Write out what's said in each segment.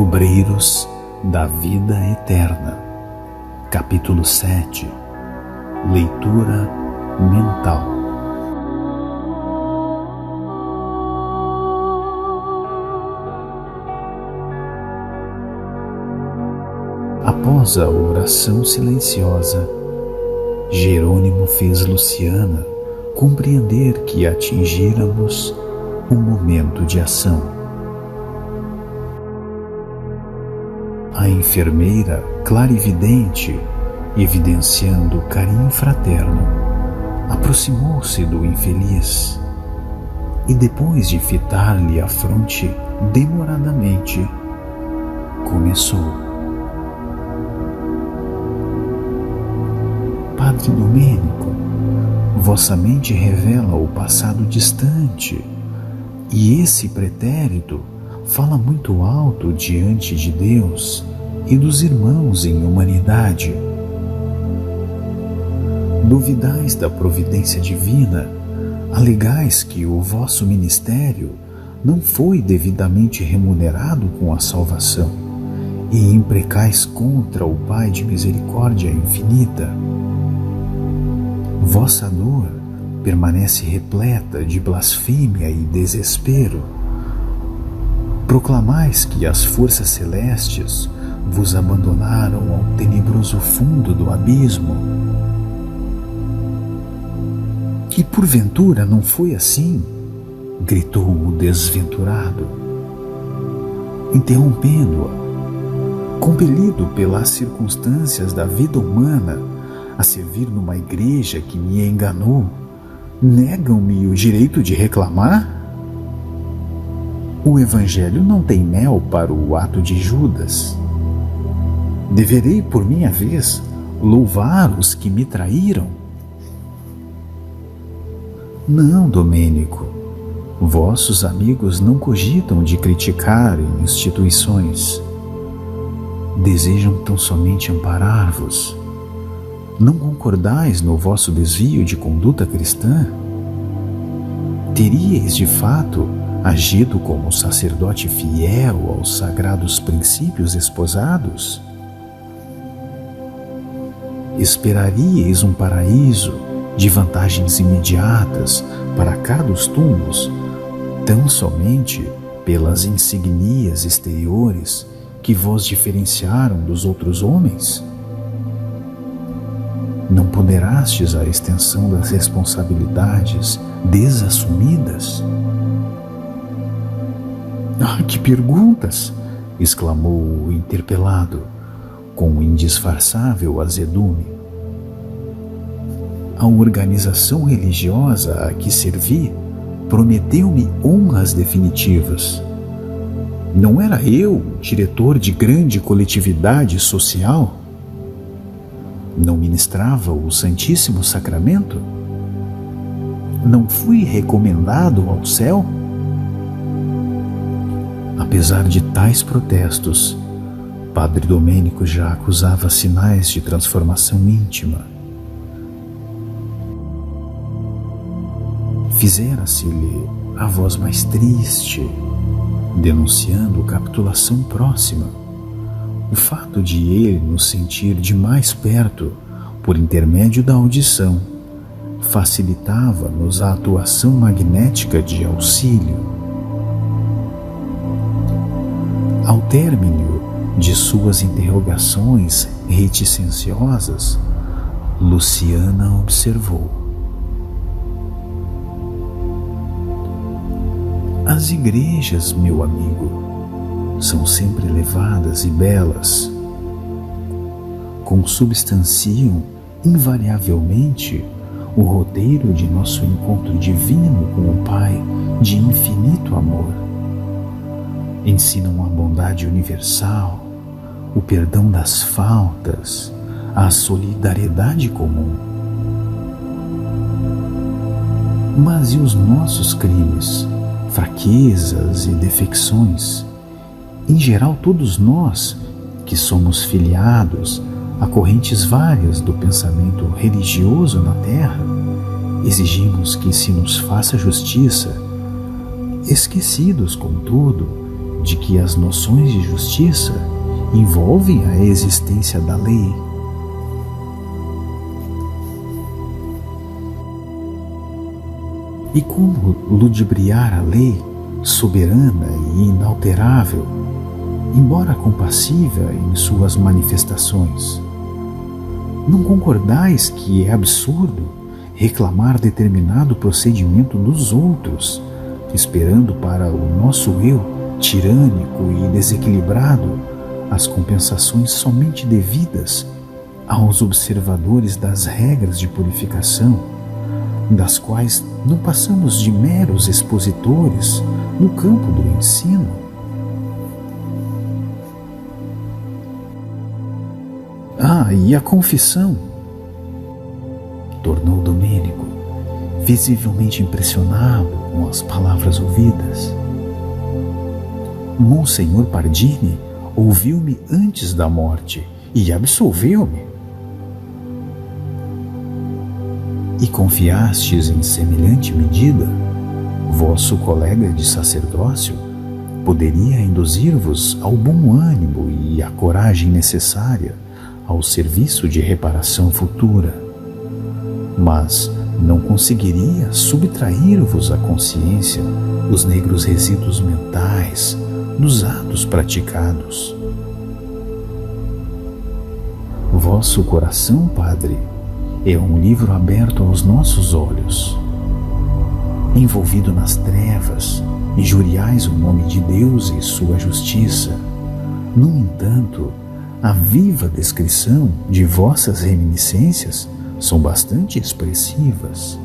Obreiros da Vida Eterna, capítulo 7. Leitura mental. Após a oração silenciosa, Jerônimo fez Luciana compreender que atingíramos um momento de ação. A enfermeira clarividente, evidenciando carinho fraterno, aproximou-se do infeliz e, depois de fitar-lhe a fronte demoradamente, começou: Padre Domênico, vossa mente revela o passado distante, e esse pretérito fala muito alto diante de Deus e dos irmãos em humanidade. Duvidais da providência divina, alegais que o vosso ministério não foi devidamente remunerado com a salvação e imprecais contra o Pai de misericórdia infinita. Vossa dor permanece repleta de blasfêmia e desespero. Proclamais que as forças celestes vos abandonaram ao tenebroso fundo do abismo. E porventura não foi assim? Gritou o desventurado, interrompendo-a, compelido pelas circunstâncias da vida humana a servir numa igreja que me enganou. Negam-me o direito de reclamar? O Evangelho não tem mel para o ato de Judas. Deverei, por minha vez, louvar os que me traíram? Não, Domênico. Vossos amigos não cogitam de criticar instituições. Desejam tão somente amparar-vos. Não concordais no vosso desvio de conduta cristã? Teríeis, de fato, agido como sacerdote fiel aos sagrados princípios esposados? Esperaríeis um paraíso de vantagens imediatas para cá dos túmulos, tão somente pelas insignias exteriores que vos diferenciaram dos outros homens? Não ponderastes a extensão das responsabilidades desassumidas? Ah, que perguntas! Exclamou o interpelado, com indisfarçável azedume. A organização religiosa a que servi prometeu-me honras definitivas. Não era eu diretor de grande coletividade social? Não ministrava o Santíssimo Sacramento? Não fui recomendado ao céu? Apesar de tais protestos, Padre Domênico já acusava sinais de transformação íntima. Fizera-se-lhe a voz mais triste, denunciando capitulação próxima. O fato de ele nos sentir de mais perto, por intermédio da audição, facilitava-nos a atuação magnética de auxílio. Ao término de suas interrogações reticenciosas, Luciana observou: As igrejas, meu amigo, são sempre elevadas e belas. Consubstanciam invariavelmente o roteiro de nosso encontro divino com o Pai de infinito amor. Ensinam a bondade universal, o perdão das faltas, a solidariedade comum. Mas e os nossos crimes, fraquezas e defecções? Em geral, todos nós, que somos filiados a correntes várias do pensamento religioso na Terra, exigimos que se nos faça justiça, esquecidos, contudo, de que as noções de justiça envolvem a existência da lei. E como ludibriar a lei soberana e inalterável, embora compassiva em suas manifestações? Não concordais que é absurdo reclamar determinado procedimento dos outros, esperando para o nosso eu tirânico e desequilibrado as compensações somente devidas aos observadores das regras de purificação, das quais não passamos de meros expositores no campo do ensino? E a confissão? Tornou Domênico, visivelmente impressionado com as palavras ouvidas. Monsenhor Pardini ouviu-me antes da morte e absolveu-me. E confiastes em semelhante medida? Vosso colega de sacerdócio poderia induzir-vos ao bom ânimo e à coragem necessária ao serviço de reparação futura, mas não conseguiria subtrair-vos à consciência os negros resíduos mentais dos atos praticados. Vosso coração, Padre, é um livro aberto aos nossos olhos. Envolvido nas trevas, injuriais o nome de Deus e sua justiça. No entanto, a viva descrição de vossas reminiscências são bastante expressivas.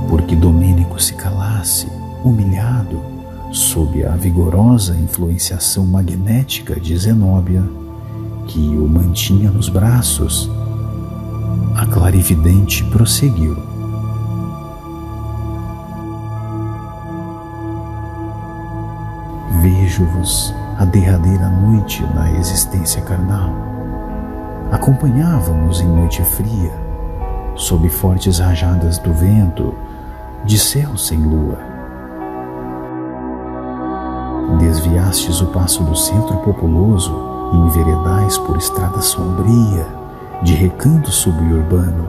Porque Domênico se calasse, humilhado, sob a vigorosa influenciação magnética de Zenóbia, que o mantinha nos braços, a clarividente prosseguiu. Vejo-vos a derradeira noite na existência carnal. Acompanhávamos em noite fria, sob fortes rajadas do vento, de céu sem lua. Desviastes o passo do centro populoso e enveredais por estrada sombria, de recanto suburbano.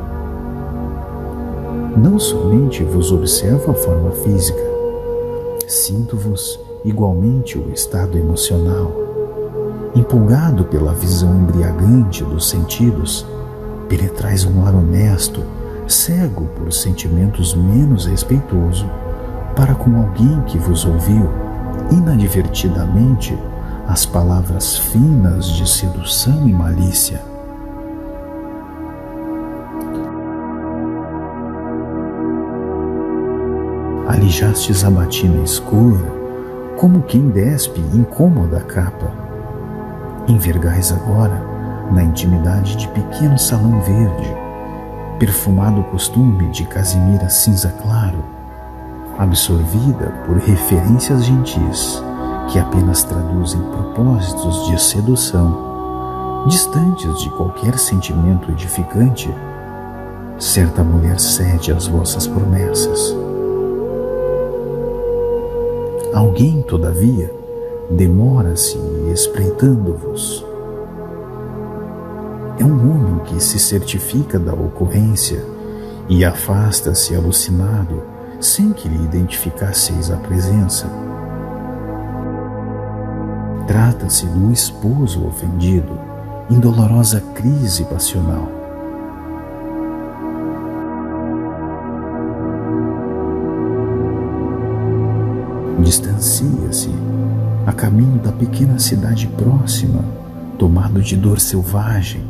Não somente vos observo a forma física, sinto-vos igualmente o estado emocional. Empolgado pela visão embriagante dos sentidos, penetrais um lar honesto, cego por sentimentos menos respeitoso, para com alguém que vos ouviu, inadvertidamente, as palavras finas de sedução e malícia. Alijastes a batina escura, como quem despe incômoda a capa. Envergais agora na intimidade de pequeno salão verde, perfumado costume de casimira cinza claro, absorvida por referências gentis que apenas traduzem propósitos de sedução, distantes de qualquer sentimento edificante. Certa mulher cede às vossas promessas. Alguém, todavia, demora-se espreitando-vos. É um homem que se certifica da ocorrência e afasta-se alucinado sem que lhe identificasseis a presença. Trata-se do esposo ofendido, em dolorosa crise passional. Distancia-se a caminho da pequena cidade próxima, tomado de dor selvagem,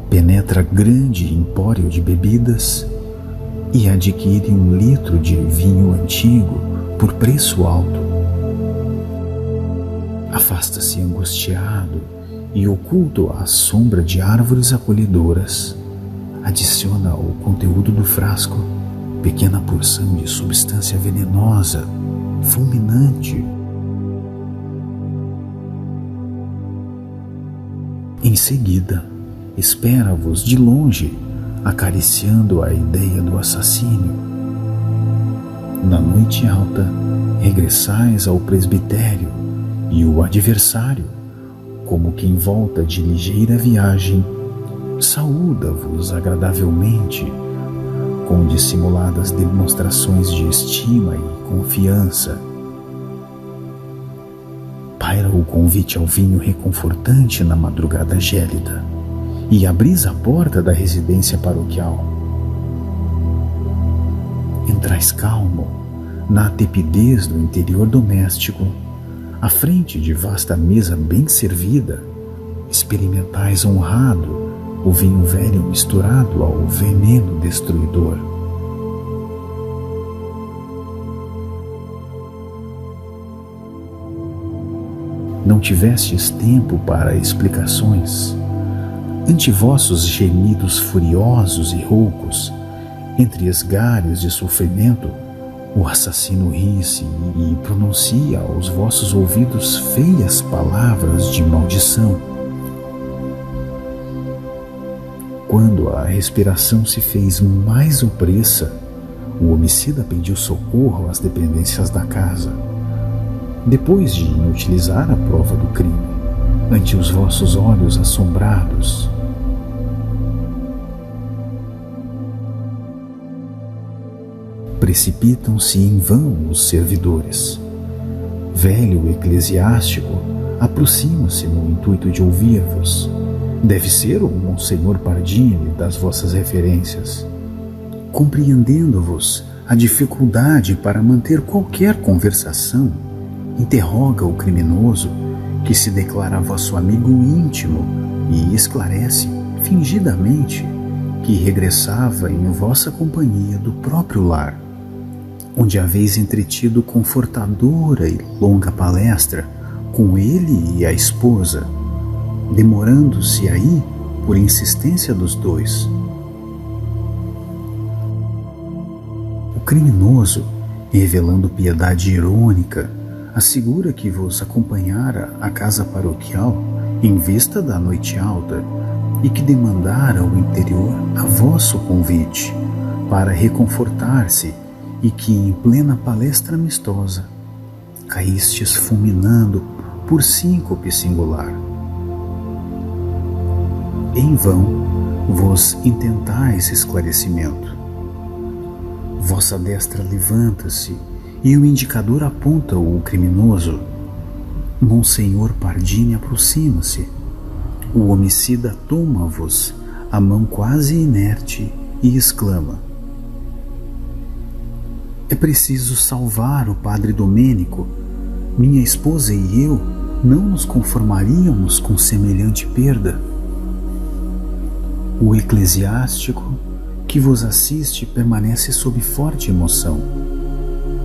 penetra grande empório de bebidas e adquire 1 litro de vinho antigo por preço alto. Afasta-se angustiado e oculto à sombra de árvores acolhedoras, adiciona ao conteúdo do frasco pequena porção de substância venenosa, fulminante. Em seguida, espera-vos de longe, acariciando a ideia do assassínio. Na noite alta, regressais ao presbitério, e o adversário, como quem volta de ligeira viagem, saúda-vos agradavelmente, com dissimuladas demonstrações de estima e confiança. Paira o convite ao vinho reconfortante na madrugada gélida, e abris a porta da residência paroquial. Entrais calmo, na tepidez do interior doméstico, à frente de vasta mesa bem servida, experimentais honrado o vinho velho misturado ao veneno destruidor. Não tivestes tempo para explicações. Ante vossos gemidos furiosos e roucos, entre esgares de sofrimento, o assassino ri-se e pronuncia aos vossos ouvidos feias palavras de maldição. Quando a respiração se fez mais opressa, o homicida pediu socorro às dependências da casa, depois de inutilizar a prova do crime, ante os vossos olhos assombrados. Precipitam-se em vão os servidores. Velho eclesiástico aproxima-se no intuito de ouvir-vos. Deve ser o Monsenhor Pardini das vossas referências. Compreendendo-vos a dificuldade para manter qualquer conversação, interroga o criminoso, que se declara vosso amigo íntimo, e esclarece, fingidamente, que regressava em vossa companhia do próprio lar, onde haveis entretido confortadora e longa palestra com ele e a esposa, demorando-se aí por insistência dos dois. O criminoso, revelando piedade irônica, assegura que vos acompanhara à casa paroquial em vista da noite alta e que demandara ao interior a vosso convite para reconfortar-se, e que em plena palestra amistosa caístes fulminando por síncope singular. Em vão vos intentais esclarecimento. Vossa destra levanta-se e o indicador aponta o criminoso. Monsenhor Pardini aproxima-se. O homicida toma-vos a mão quase inerte e exclama: é preciso salvar o padre Domênico. Minha esposa e eu não nos conformaríamos com semelhante perda. O eclesiástico que vos assiste permanece sob forte emoção.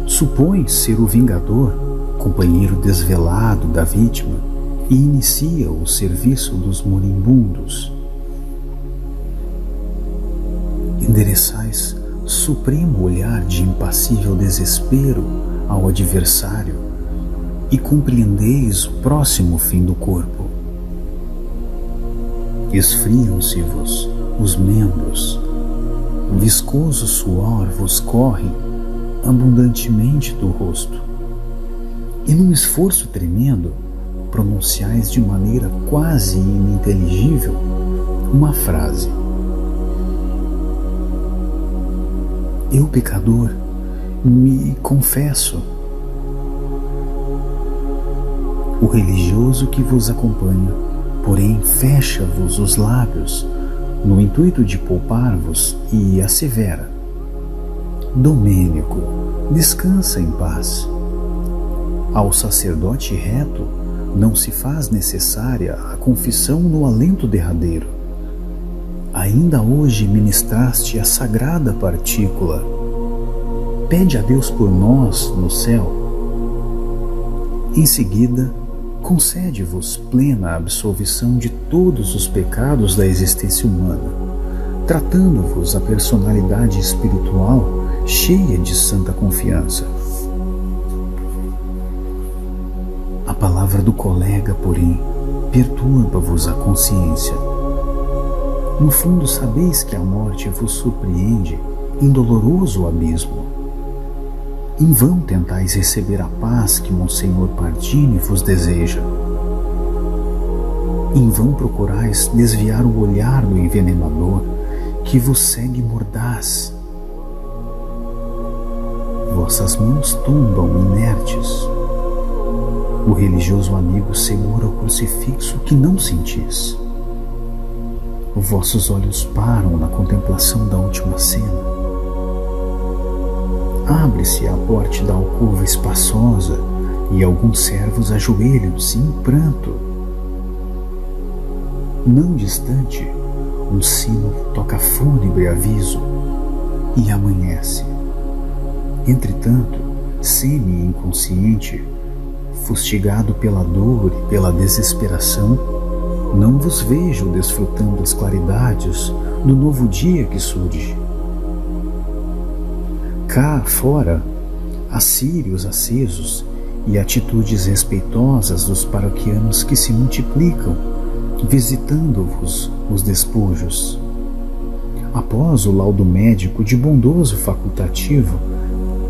Supõe ser o vingador, companheiro desvelado da vítima, e inicia o serviço dos moribundos. Endereçais supremo olhar de impassível desespero ao adversário e compreendeis o próximo fim do corpo. Esfriam-se-vos os membros, viscoso suor vos corre abundantemente do rosto, e num esforço tremendo pronunciais de maneira quase ininteligível uma frase: eu, pecador, me confesso. O religioso que vos acompanha, porém, fecha-vos os lábios no intuito de poupar-vos e assevera: Domênico, descansa em paz. Ao sacerdote reto não se faz necessária a confissão no alento derradeiro. Ainda hoje ministraste a sagrada partícula. Pede a Deus por nós no céu. Em seguida, concede-vos plena absolvição de todos os pecados da existência humana, tratando-vos a personalidade espiritual cheia de santa confiança. A palavra do colega, porém, perturba-vos a consciência. No fundo, sabeis que a morte vos surpreende em doloroso abismo. Em vão tentais receber a paz que Monsenhor Pardini vos deseja. Em vão procurais desviar o olhar do envenenador que vos segue mordaz. Vossas mãos tombam inertes. O religioso amigo segura o crucifixo que não sentis. Vossos olhos param na contemplação da última cena. Abre-se a porta da alcova espaçosa e alguns servos ajoelham-se em pranto. Não distante, um sino toca fúnebre aviso e amanhece. Entretanto, semi-inconsciente, fustigado pela dor e pela desesperação, não vos vejo desfrutando as claridades do novo dia que surge. Cá fora, há círios acesos e atitudes respeitosas dos paroquianos que se multiplicam, visitando-vos os despojos. Após o laudo médico de bondoso facultativo,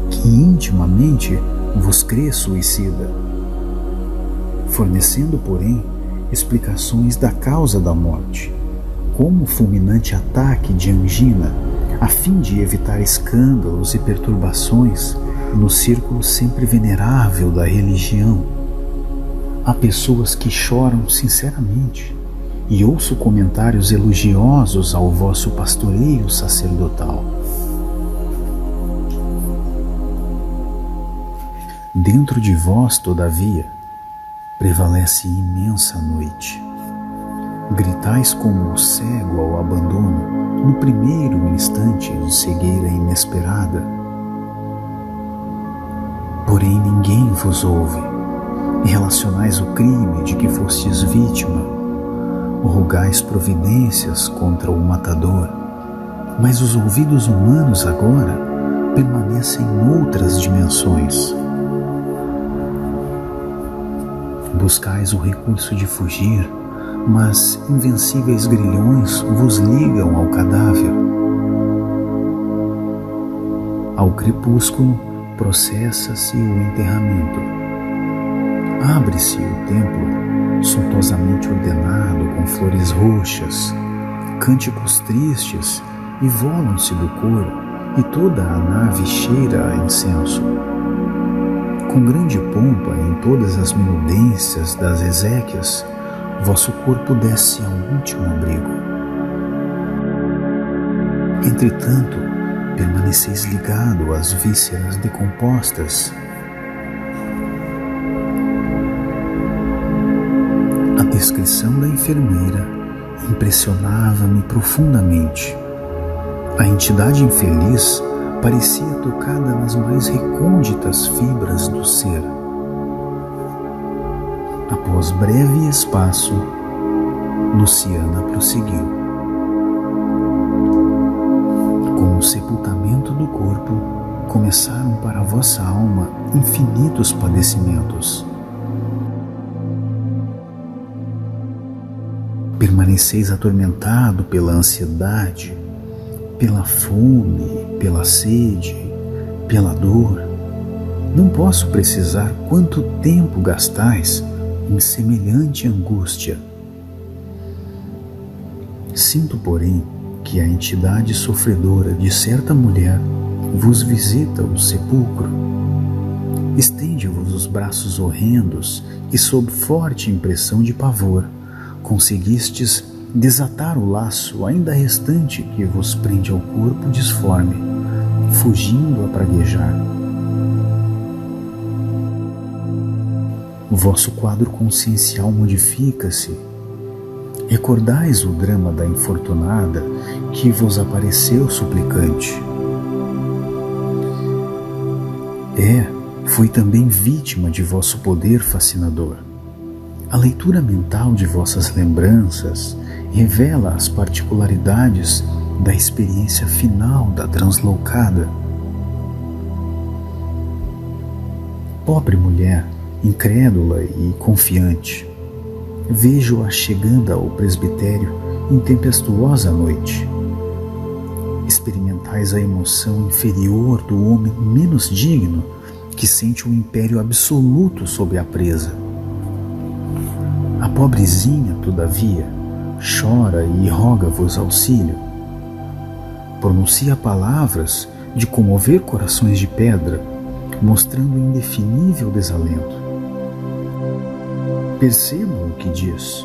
que intimamente vos crê suicida, fornecendo, porém, explicações da causa da morte, como fulminante ataque de angina, a fim de evitar escândalos e perturbações no círculo sempre venerável da religião. Há pessoas que choram sinceramente, e ouço comentários elogiosos ao vosso pastoreio sacerdotal. Dentro de vós, todavia, prevalece imensa noite. Gritais como o cego ao abandono no primeiro instante de cegueira inesperada. Porém ninguém vos ouve, e relacionais o crime de que fostes vítima, rogais providências contra o matador, mas os ouvidos humanos agora permanecem em outras dimensões. Buscais o recurso de fugir, mas invencíveis grilhões vos ligam ao cadáver. Ao crepúsculo processa-se o enterramento. Abre-se o templo, suntuosamente ordenado com flores roxas, cânticos tristes e volam-se do coro, e toda a nave cheira a incenso. Com grande pompa em todas as minudências das exéquias, vosso corpo desce ao último abrigo. Entretanto, permaneceis ligado às vísceras decompostas. A descrição da enfermeira impressionava-me profundamente. A entidade infeliz parecia tocada nas mais recônditas fibras do ser. Após breve espaço, Luciana prosseguiu. Com o sepultamento do corpo, começaram para a vossa alma infinitos padecimentos. Permaneceis atormentado pela ansiedade, pela fome, pela sede, pela dor. Não posso precisar quanto tempo gastais em semelhante angústia. Sinto, porém, que a entidade sofredora de certa mulher vos visita o sepulcro. Estende-vos os braços horrendos e, sob forte impressão de pavor, conseguistes desatar o laço ainda restante que vos prende ao corpo disforme, fugindo a praguejar. O vosso quadro consciencial modifica-se. Recordais o drama da infortunada que vos apareceu suplicante. Fui também vítima de vosso poder fascinador. A leitura mental de vossas lembranças revela as particularidades da experiência final da translocada. Pobre mulher, incrédula e confiante, vejo-a chegando ao presbitério em tempestuosa noite. Experimentais a emoção inferior do homem menos digno que sente o império absoluto sobre a presa. A pobrezinha, todavia, chora e roga-vos auxílio. Pronuncia palavras de comover corações de pedra, mostrando indefinível desalento. Percebam o que diz.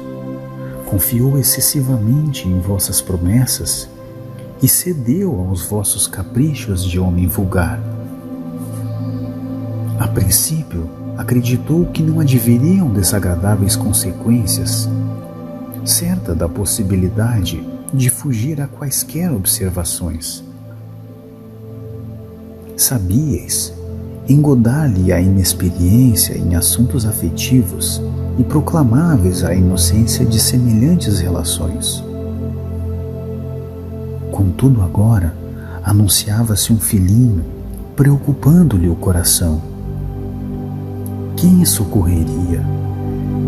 Confiou excessivamente em vossas promessas e cedeu aos vossos caprichos de homem vulgar. A princípio, acreditou que não adviriam desagradáveis consequências, certa da possibilidade de fugir a quaisquer observações. Sabíeis engodar-lhe a inexperiência em assuntos afetivos e proclamáveis a inocência de semelhantes relações. Contudo, agora anunciava-se um filhinho, preocupando-lhe o coração. Quem socorreria?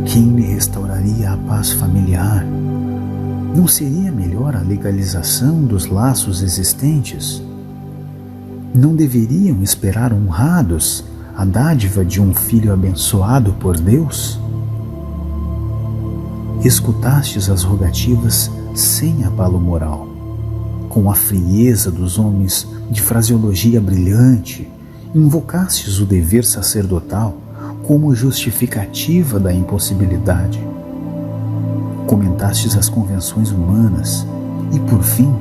Quem lhe restauraria a paz familiar? Não seria melhor a legalização dos laços existentes? Não deveriam esperar honrados a dádiva de um filho abençoado por Deus? Escutastes as rogativas sem abalo moral, com a frieza dos homens de fraseologia brilhante, invocastes o dever sacerdotal como justificativa da impossibilidade. Comentastes as convenções humanas e, por fim,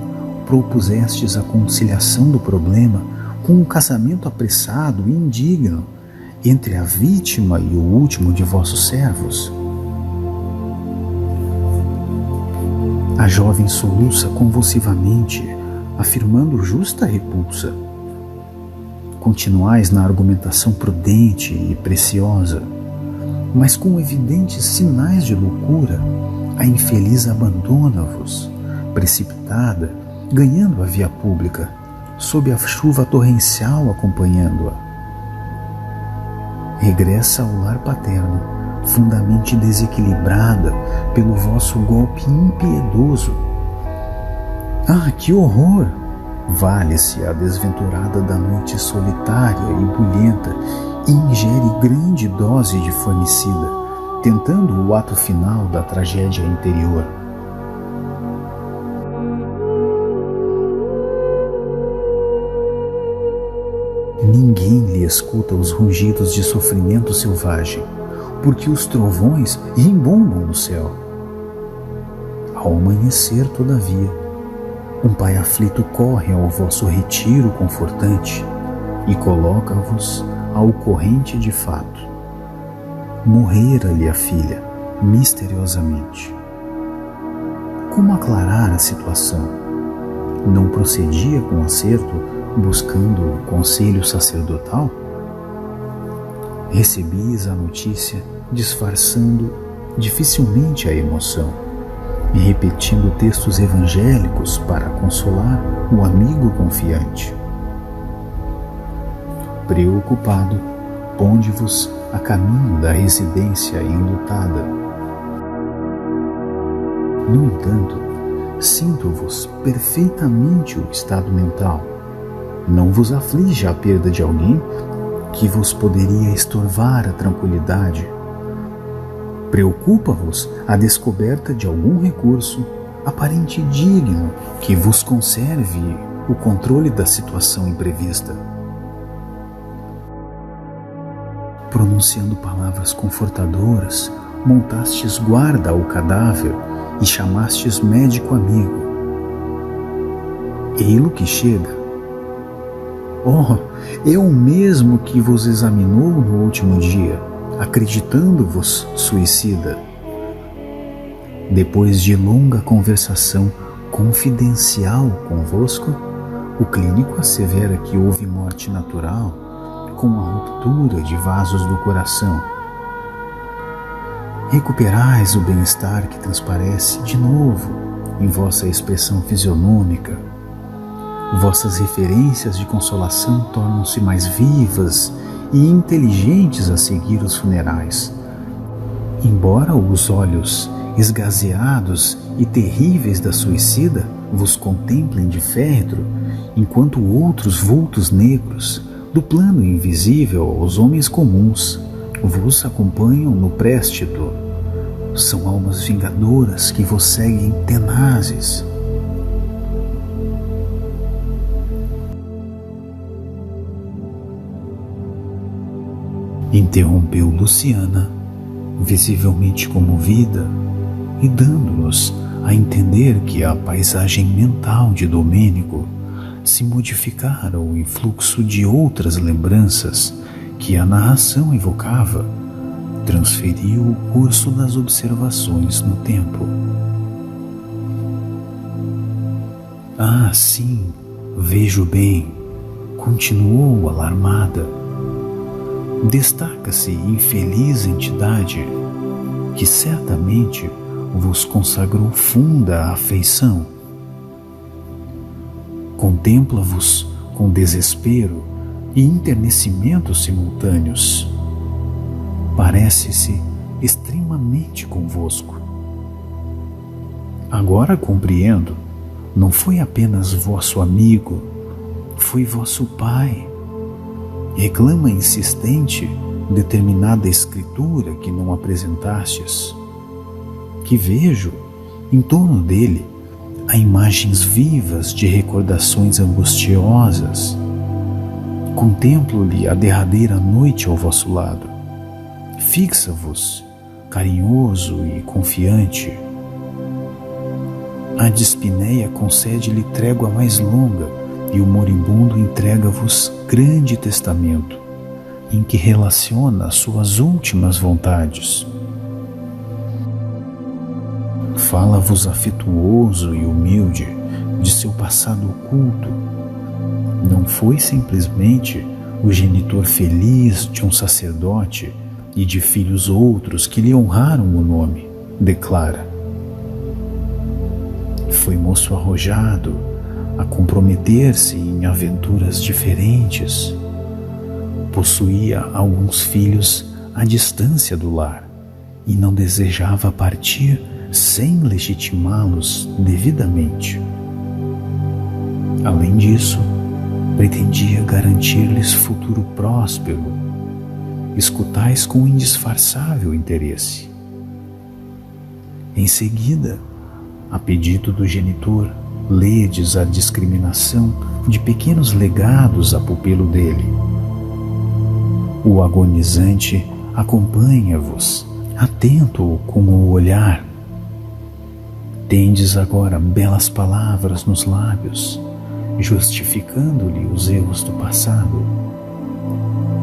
propusestes a conciliação do problema com um casamento apressado e indigno entre a vítima e o último de vossos servos. A jovem soluça convulsivamente, afirmando justa repulsa. Continuais na argumentação prudente e preciosa, mas com evidentes sinais de loucura, a infeliz abandona-vos, precipitada, ganhando a via pública, sob a chuva torrencial acompanhando-a. Regressa ao lar paterno, fundamente desequilibrada pelo vosso golpe impiedoso. Ah, que horror! Vale-se a desventurada da noite solitária e bulhenta e ingere grande dose de fornicida, tentando o ato final da tragédia interior. Ninguém lhe escuta os rugidos de sofrimento selvagem, porque os trovões rimbombam no céu. Ao amanhecer, todavia, um pai aflito corre ao vosso retiro confortante e coloca-vos ao corrente de fato. Morrera-lhe a filha, misteriosamente. Como aclarar a situação? Não procedia com acerto, buscando o conselho sacerdotal? Recebis a notícia, disfarçando dificilmente a emoção e repetindo textos evangélicos para consolar o amigo confiante. Preocupado, ponde-vos a caminho da residência enlutada. No entanto, sinto-vos perfeitamente o estado mental. Não vos aflige a perda de alguém que vos poderia estorvar a tranquilidade. Preocupa-vos a descoberta de algum recurso aparente digno que vos conserve o controle da situação imprevista. Pronunciando palavras confortadoras, montastes guarda ao cadáver e chamastes médico amigo. Ei-lo que chega. Oh, é o mesmo que vos examinou no último dia, acreditando-vos suicida. Depois de longa conversação confidencial convosco, o clínico assevera que houve morte natural com a ruptura de vasos do coração. Recuperais o bem-estar que transparece de novo em vossa expressão fisionômica. Vossas referências de consolação tornam-se mais vivas e inteligentes a seguir os funerais. Embora os olhos esgazeados e terríveis da suicida vos contemplem de férretro, enquanto outros vultos negros, do plano invisível aos homens comuns, vos acompanham no préstito. São almas vingadoras que vos seguem tenazes. Interrompeu Luciana, visivelmente comovida, e dando-nos a entender que a paisagem mental de Domênico se modificara ao influxo de outras lembranças que a narração evocava, transferiu o curso das observações no tempo. Ah, sim, vejo bem, continuou alarmada. Destaca-se infeliz entidade que certamente vos consagrou funda afeição. Contempla-vos com desespero e enternecimento simultâneos. Parece-se extremamente convosco. Agora compreendo, não foi apenas vosso amigo, foi vosso pai. Reclama insistente determinada escritura que não apresentastes, que vejo em torno dele há imagens vivas de recordações angustiosas. Contemplo-lhe a derradeira noite ao vosso lado. Fixa-vos, carinhoso e confiante. A dispneia concede-lhe trégua mais longa e o moribundo entrega-vos grande testamento, em que relaciona suas últimas vontades. Fala-vos afetuoso e humilde de seu passado oculto. Não foi simplesmente o genitor feliz de um sacerdote e de filhos outros que lhe honraram o nome, declara. Foi moço arrojado a comprometer-se em aventuras diferentes. Possuía alguns filhos à distância do lar e não desejava partir sem legitimá-los devidamente. Além disso, pretendia garantir-lhes futuro próspero. Escutais com indisfarçável interesse. Em seguida, a pedido do genitor, ledes a discriminação de pequenos legados a pupilo dele. O agonizante acompanha-vos, atento com o olhar. Tendes agora belas palavras nos lábios, justificando-lhe os erros do passado.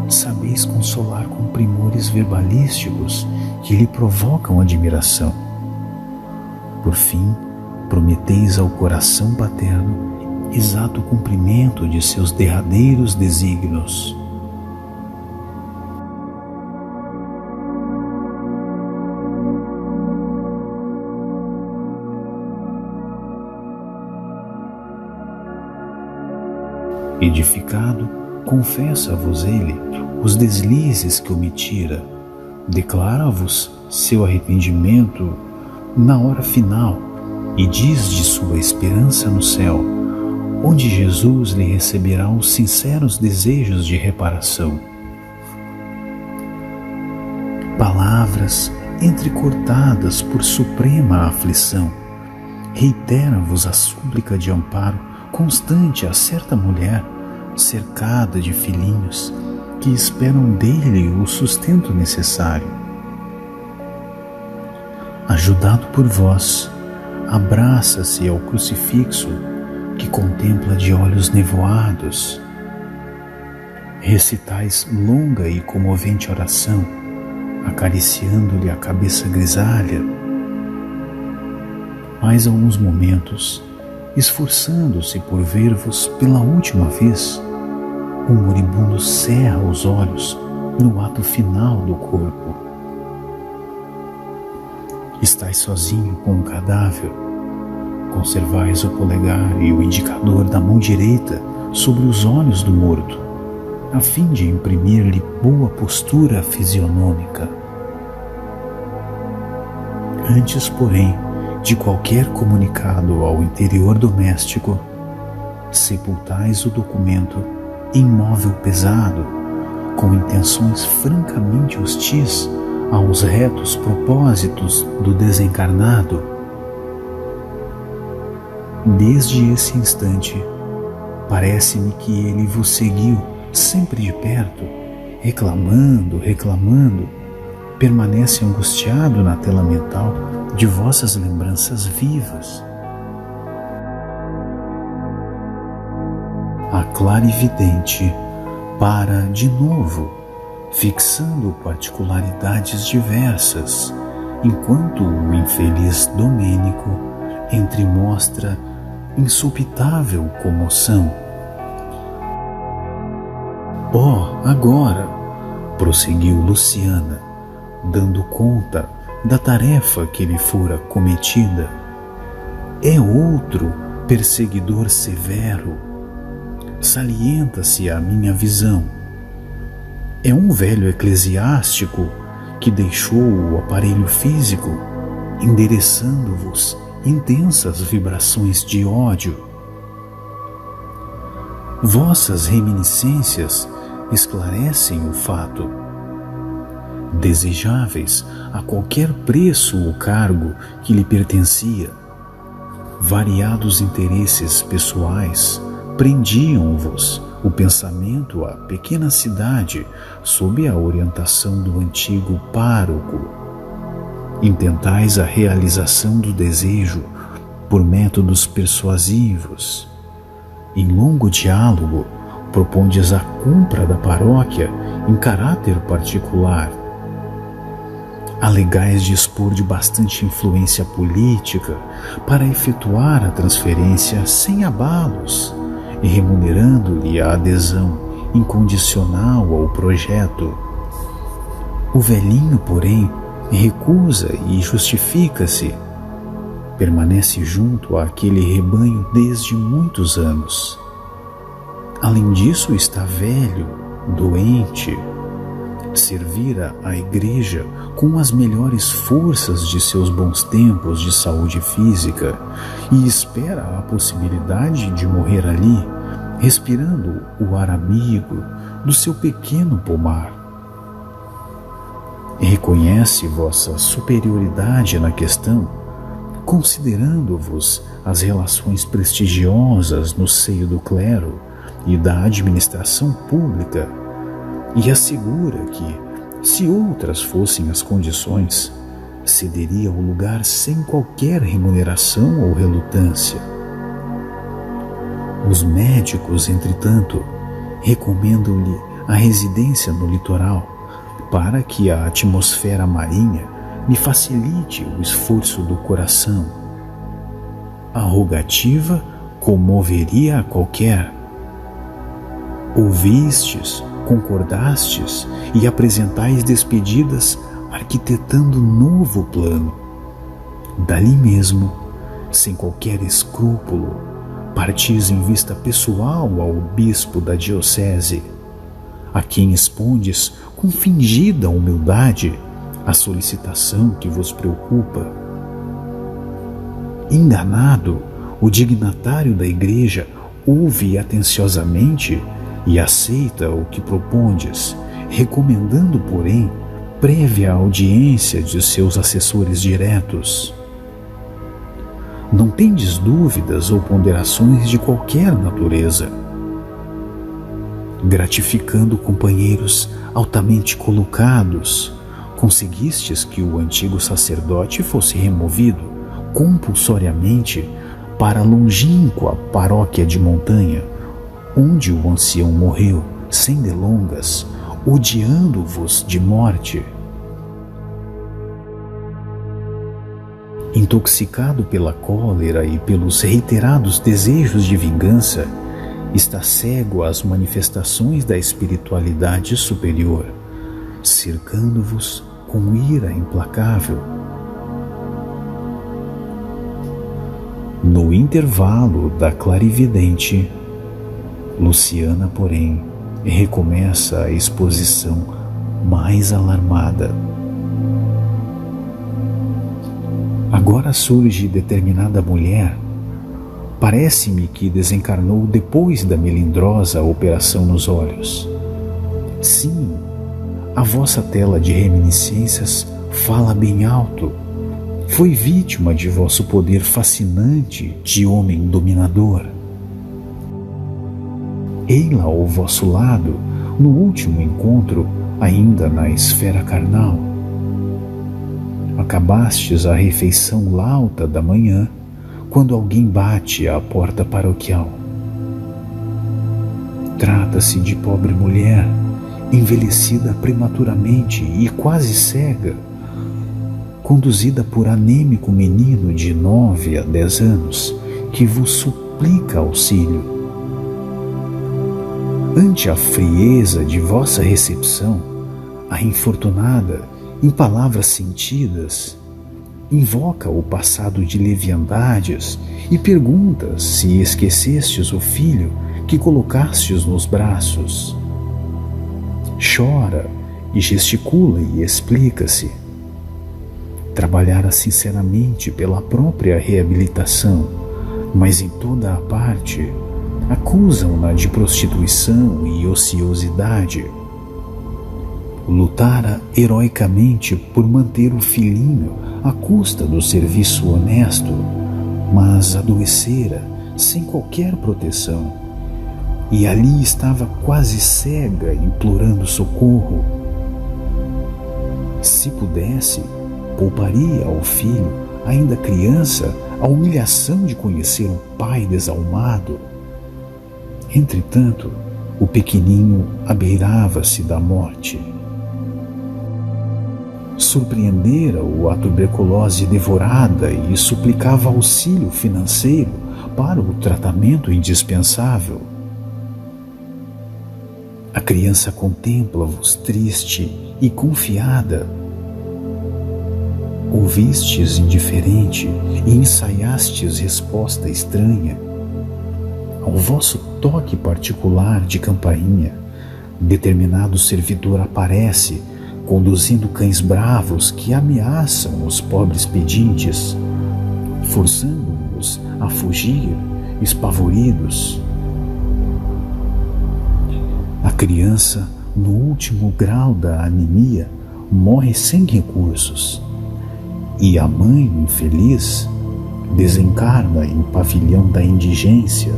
Sabeis consolar com primores verbalísticos que lhe provocam admiração. Por fim, prometeis ao coração paterno exato cumprimento de seus derradeiros desígnios. Edificado, confessa-vos ele os deslizes que omitira, declara-vos seu arrependimento na hora final e diz de sua esperança no céu, onde Jesus lhe receberá os sinceros desejos de reparação. Palavras entrecortadas por suprema aflição, reitera-vos a súplica de amparo constante a certa mulher, cercada de filhinhos, que esperam dele o sustento necessário. Ajudado por vós, abraça-se ao crucifixo que contempla de olhos nevoados. Recitais longa e comovente oração, acariciando-lhe a cabeça grisalha. Mais alguns momentos, esforçando-se por ver-vos pela última vez, o moribundo cerra os olhos no ato final do corpo. Estais sozinho com o cadáver. Conservais o polegar e o indicador da mão direita sobre os olhos do morto, a fim de imprimir-lhe boa postura fisionômica. Antes, porém, de qualquer comunicado ao interior doméstico, sepultais o documento imóvel pesado, com intenções francamente hostis aos retos propósitos do desencarnado. Desde esse instante, parece-me que ele vos seguiu sempre de perto, reclamando, permanece angustiado na tela mental de vossas lembranças vivas. A clarividente para de novo, fixando particularidades diversas, enquanto o infeliz Domênico entremostra insupitável comoção. Agora, prosseguiu Luciana, dando conta da tarefa que lhe fora cometida, é outro perseguidor severo. Salienta-se a minha visão. É um velho eclesiástico que deixou o aparelho físico, endereçando-vos intensas vibrações de ódio. Vossas reminiscências esclarecem o fato. Desejáveis a qualquer preço o cargo que lhe pertencia, variados interesses pessoais prendiam-vos o pensamento à pequena cidade sob a orientação do antigo pároco. Intentais a realização do desejo por métodos persuasivos. Em longo diálogo, propondes a compra da paróquia em caráter particular. Alegais dispor de bastante influência política para efetuar a transferência sem abalos e remunerando-lhe a adesão incondicional ao projeto. O velhinho, porém, recusa e justifica-se. Permanece junto àquele rebanho desde muitos anos. Além disso, está velho, doente. Servira a Igreja com as melhores forças de seus bons tempos de saúde física e espera a possibilidade de morrer ali, respirando o ar amigo do seu pequeno pomar. Reconhece vossa superioridade na questão, considerando-vos as relações prestigiosas no seio do clero e da administração pública, e assegura que, se outras fossem as condições, cederia o lugar sem qualquer remuneração ou relutância. Os médicos, entretanto, recomendam-lhe a residência no litoral para que a atmosfera marinha lhe facilite o esforço do coração. A rogativa comoveria a qualquer. Ouvistes, concordastes e apresentais despedidas arquitetando novo plano. Dali mesmo, sem qualquer escrúpulo, partis em vista pessoal ao bispo da diocese, a quem expondes com fingida humildade a solicitação que vos preocupa. Enganado, o dignatário da Igreja ouve atenciosamente e aceita o que propondes, recomendando, porém, prévia audiência de seus assessores diretos. Não tendes dúvidas ou ponderações de qualquer natureza. Gratificando companheiros altamente colocados, conseguistes que o antigo sacerdote fosse removido compulsoriamente para a longínqua paróquia de montanha, onde o ancião morreu, sem delongas, odiando-vos de morte. Intoxicado pela cólera e pelos reiterados desejos de vingança, está cego às manifestações da espiritualidade superior, cercando-vos com ira implacável. No intervalo da clarividente, Luciana, porém, recomeça a exposição mais alarmada. Agora surge determinada mulher, Parece-me que desencarnou depois da melindrosa operação nos olhos. Sim, a vossa tela de reminiscências fala bem alto. Foi vítima de vosso poder fascinante de homem dominador. Ei-la ao vosso lado, no último encontro, ainda na esfera carnal. Acabastes a refeição lauta da manhã, quando alguém bate à porta paroquial. Trata-se de pobre mulher, envelhecida prematuramente e quase cega, conduzida por anêmico menino de 9 a 10 anos, que vos suplica auxílio. Ante a frieza de vossa recepção, a infortunada, em palavras sentidas, invoca o passado de leviandades e pergunta se esquecestes o filho que colocastes nos braços. Chora e gesticula e explica-se. Trabalhara sinceramente pela própria reabilitação, mas em toda a parte acusam-na de prostituição e ociosidade. Lutara heroicamente por manter o filhinho à custa do serviço honesto, mas adoecera sem qualquer proteção, e ali estava quase cega, implorando socorro. Se pudesse, pouparia ao filho, ainda criança, a humilhação de conhecer um pai desalmado. Entretanto, o pequenino abeirava-se da morte. Surpreendera-o a tuberculose devorada e suplicava auxílio financeiro para o tratamento indispensável. A criança contempla-vos triste e confiada. Ouvistes indiferente e ensaiastes resposta estranha. Ao vosso toque particular de campainha, determinado servidor aparece, conduzindo cães bravos que ameaçam os pobres pedintes, forçando-os a fugir, espavoridos. A criança, no último grau da anemia, morre sem recursos, e a mãe infeliz desencarna em pavilhão da indigência,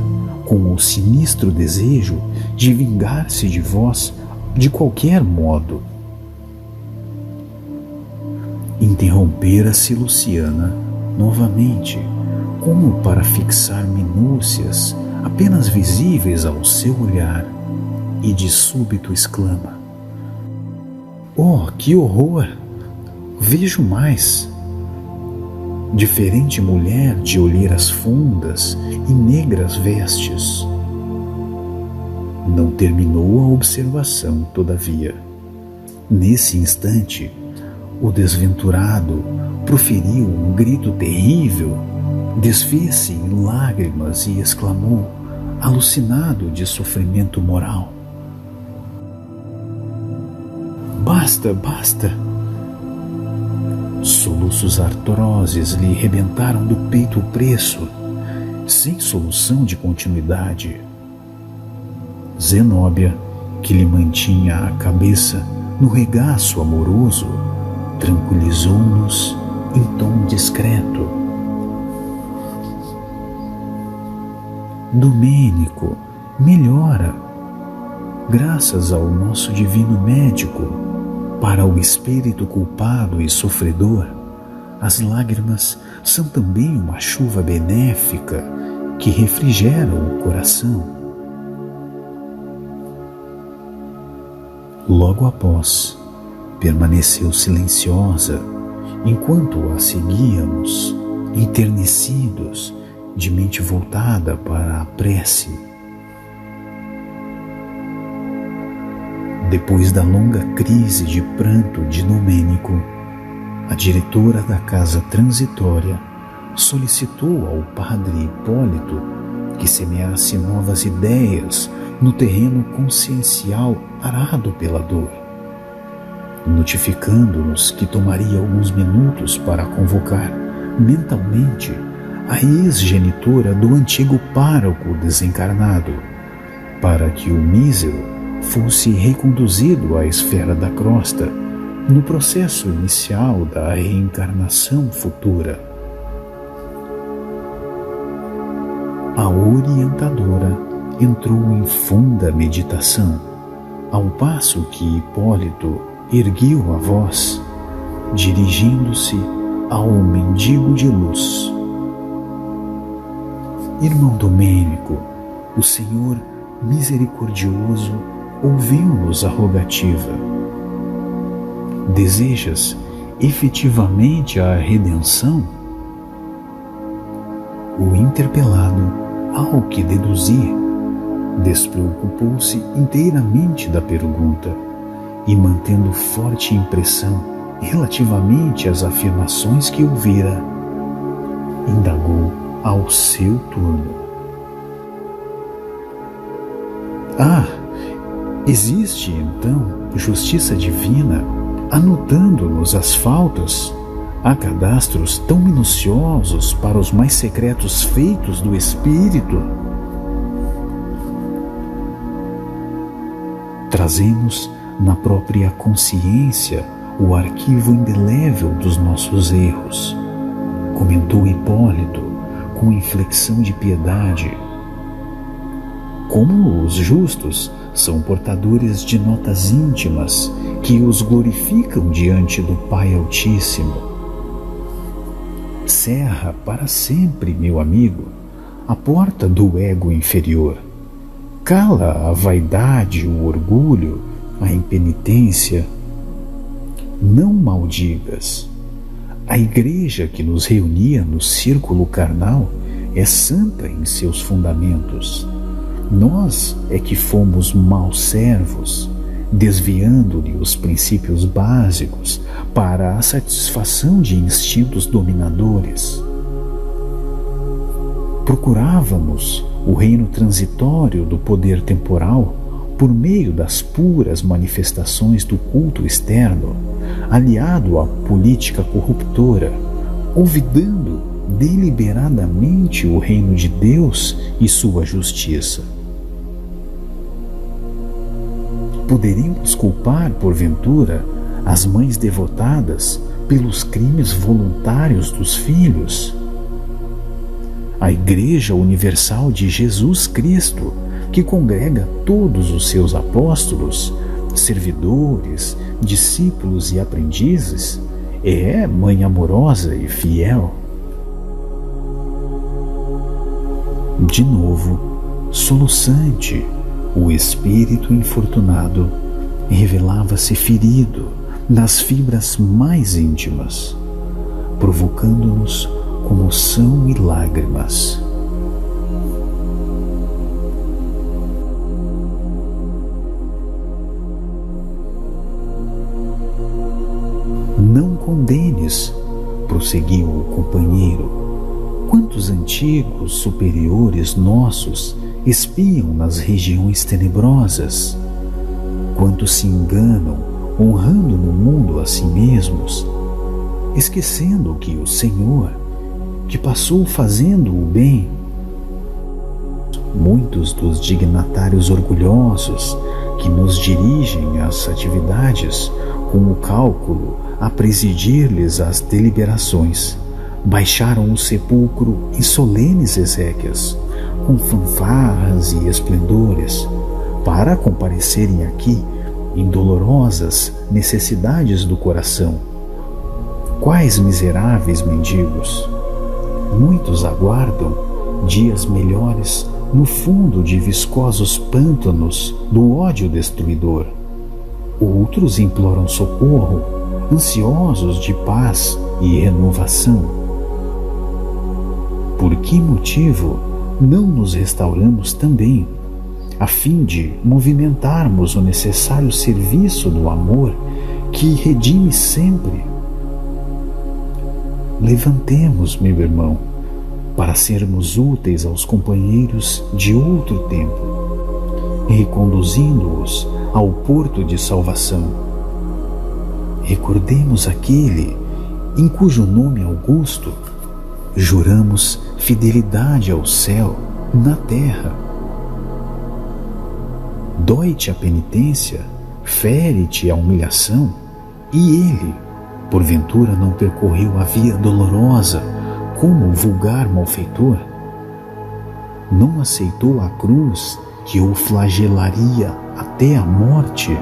com o sinistro desejo de vingar-se de vós de qualquer modo. Interrompera-se Luciana novamente, como para fixar minúcias apenas visíveis ao seu olhar, e de súbito exclama: "Oh, que horror! Vejo mais! Diferente mulher de olheiras fundas e negras vestes." Não terminou a observação, todavia. Nesse instante, o desventurado proferiu um grito terrível, desfez-se em lágrimas e exclamou, alucinado de sofrimento moral: "Basta, basta!" Soluços atrozes lhe rebentaram do peito o preço, sem solução de continuidade. Zenóbia, que lhe mantinha a cabeça no regaço amoroso, tranquilizou-nos em tom discreto: "Domênico, melhora, graças ao nosso divino médico. Para o espírito culpado e sofredor, as lágrimas são também uma chuva benéfica que refrigera o coração." Logo após, permaneceu silenciosa enquanto a seguíamos, enternecidos, de mente voltada para a prece. Depois da longa crise de pranto de Domênico, a diretora da casa transitória solicitou ao padre Hipólito que semeasse novas ideias no terreno consciencial arado pela dor, notificando-nos que tomaria alguns minutos para convocar mentalmente a ex-genitora do antigo pároco desencarnado, para que o mísero fosse reconduzido à esfera da crosta no processo inicial da reencarnação futura. A orientadora entrou em funda meditação, ao passo que Hipólito ergueu a voz, dirigindo-se ao mendigo de luz. Irmão Domênico, o Senhor misericordioso ouviu-nos a rogativa. Desejas efetivamente a redenção? O interpelado, ao que deduzir, despreocupou-se inteiramente da pergunta e, mantendo forte impressão relativamente às afirmações que ouvira, indagou ao seu turno. Existe então justiça divina anotando-nos as faltas? Há cadastros tão minuciosos para os mais secretos feitos do espírito? Trazemos na própria consciência o arquivo indelével dos nossos erros, comentou Hipólito com inflexão de piedade. Como os justos são portadores de notas íntimas que os glorificam diante do Pai Altíssimo. Cerra para sempre, meu amigo, a porta do ego inferior. Cala a vaidade, o orgulho, a impenitência. Não maldigas. A igreja que nos reunia no círculo carnal é santa em seus fundamentos. Nós é que fomos maus servos, desviando-lhe os princípios básicos para a satisfação de instintos dominadores. Procurávamos o reino transitório do poder temporal por meio das puras manifestações do culto externo, aliado à política corruptora, olvidando deliberadamente o reino de Deus e sua justiça. Poderíamos culpar, porventura, as mães devotadas pelos crimes voluntários dos filhos? A Igreja Universal de Jesus Cristo, que congrega todos os seus apóstolos, servidores, discípulos e aprendizes, é mãe amorosa e fiel. De novo, soluçante, o espírito infortunado revelava-se ferido nas fibras mais íntimas, provocando-nos comoção e lágrimas. Não condenes, prosseguiu o companheiro. Quantos antigos superiores nossos espiam nas regiões tenebrosas? Quantos se enganam, honrando no mundo a si mesmos, esquecendo que o Senhor, que passou fazendo o bem, muitos dos dignatários orgulhosos que nos dirigem às atividades com o cálculo a presidir-lhes as deliberações, baixaram o sepulcro em solenes exéquias, com fanfarras e esplendores, para comparecerem aqui em dolorosas necessidades do coração. Quais miseráveis mendigos! Muitos aguardam dias melhores no fundo de viscosos pântanos do ódio destruidor. Outros imploram socorro, ansiosos de paz e renovação. Por que motivo não nos restauramos também, a fim de movimentarmos o necessário serviço do amor que redime sempre? Levantemos, meu irmão, para sermos úteis aos companheiros de outro tempo, reconduzindo-os ao porto de salvação. Recordemos aquele em cujo nome augusto Juramos fidelidade ao céu, na terra. Dói-te a penitência, fere-te a humilhação, e ele, porventura, não percorreu a via dolorosa como o vulgar malfeitor? Não aceitou a cruz que o flagelaria até a morte?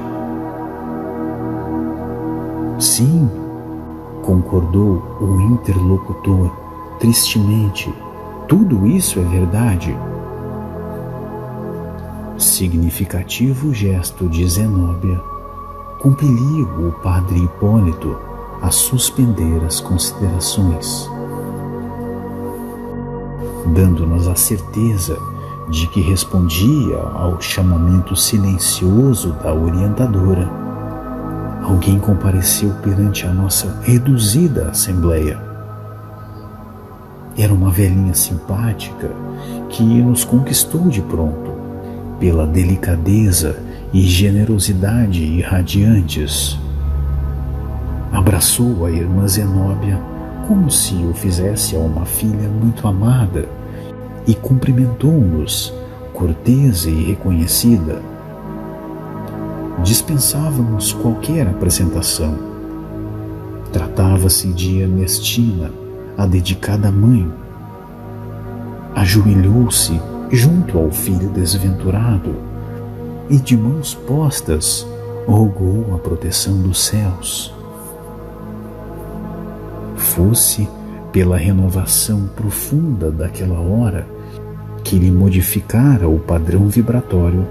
Sim, concordou o interlocutor, tristemente, tudo isso é verdade. Significativo gesto de Zenóbia compeliu o padre Hipólito a suspender as considerações, dando-nos a certeza de que respondia ao chamamento silencioso da orientadora. Alguém compareceu perante a nossa reduzida assembleia. Era uma velhinha simpática que nos conquistou de pronto, pela delicadeza e generosidade irradiantes. Abraçou a irmã Zenóbia como se o fizesse a uma filha muito amada e cumprimentou-nos, cortesa e reconhecida. Dispensávamos qualquer apresentação. Tratava-se de Ernestina, a dedicada mãe. Ajoelhou-se junto ao filho desventurado e, de mãos postas, rogou a proteção dos céus. Fosse pela renovação profunda daquela hora que lhe modificara o padrão vibratório,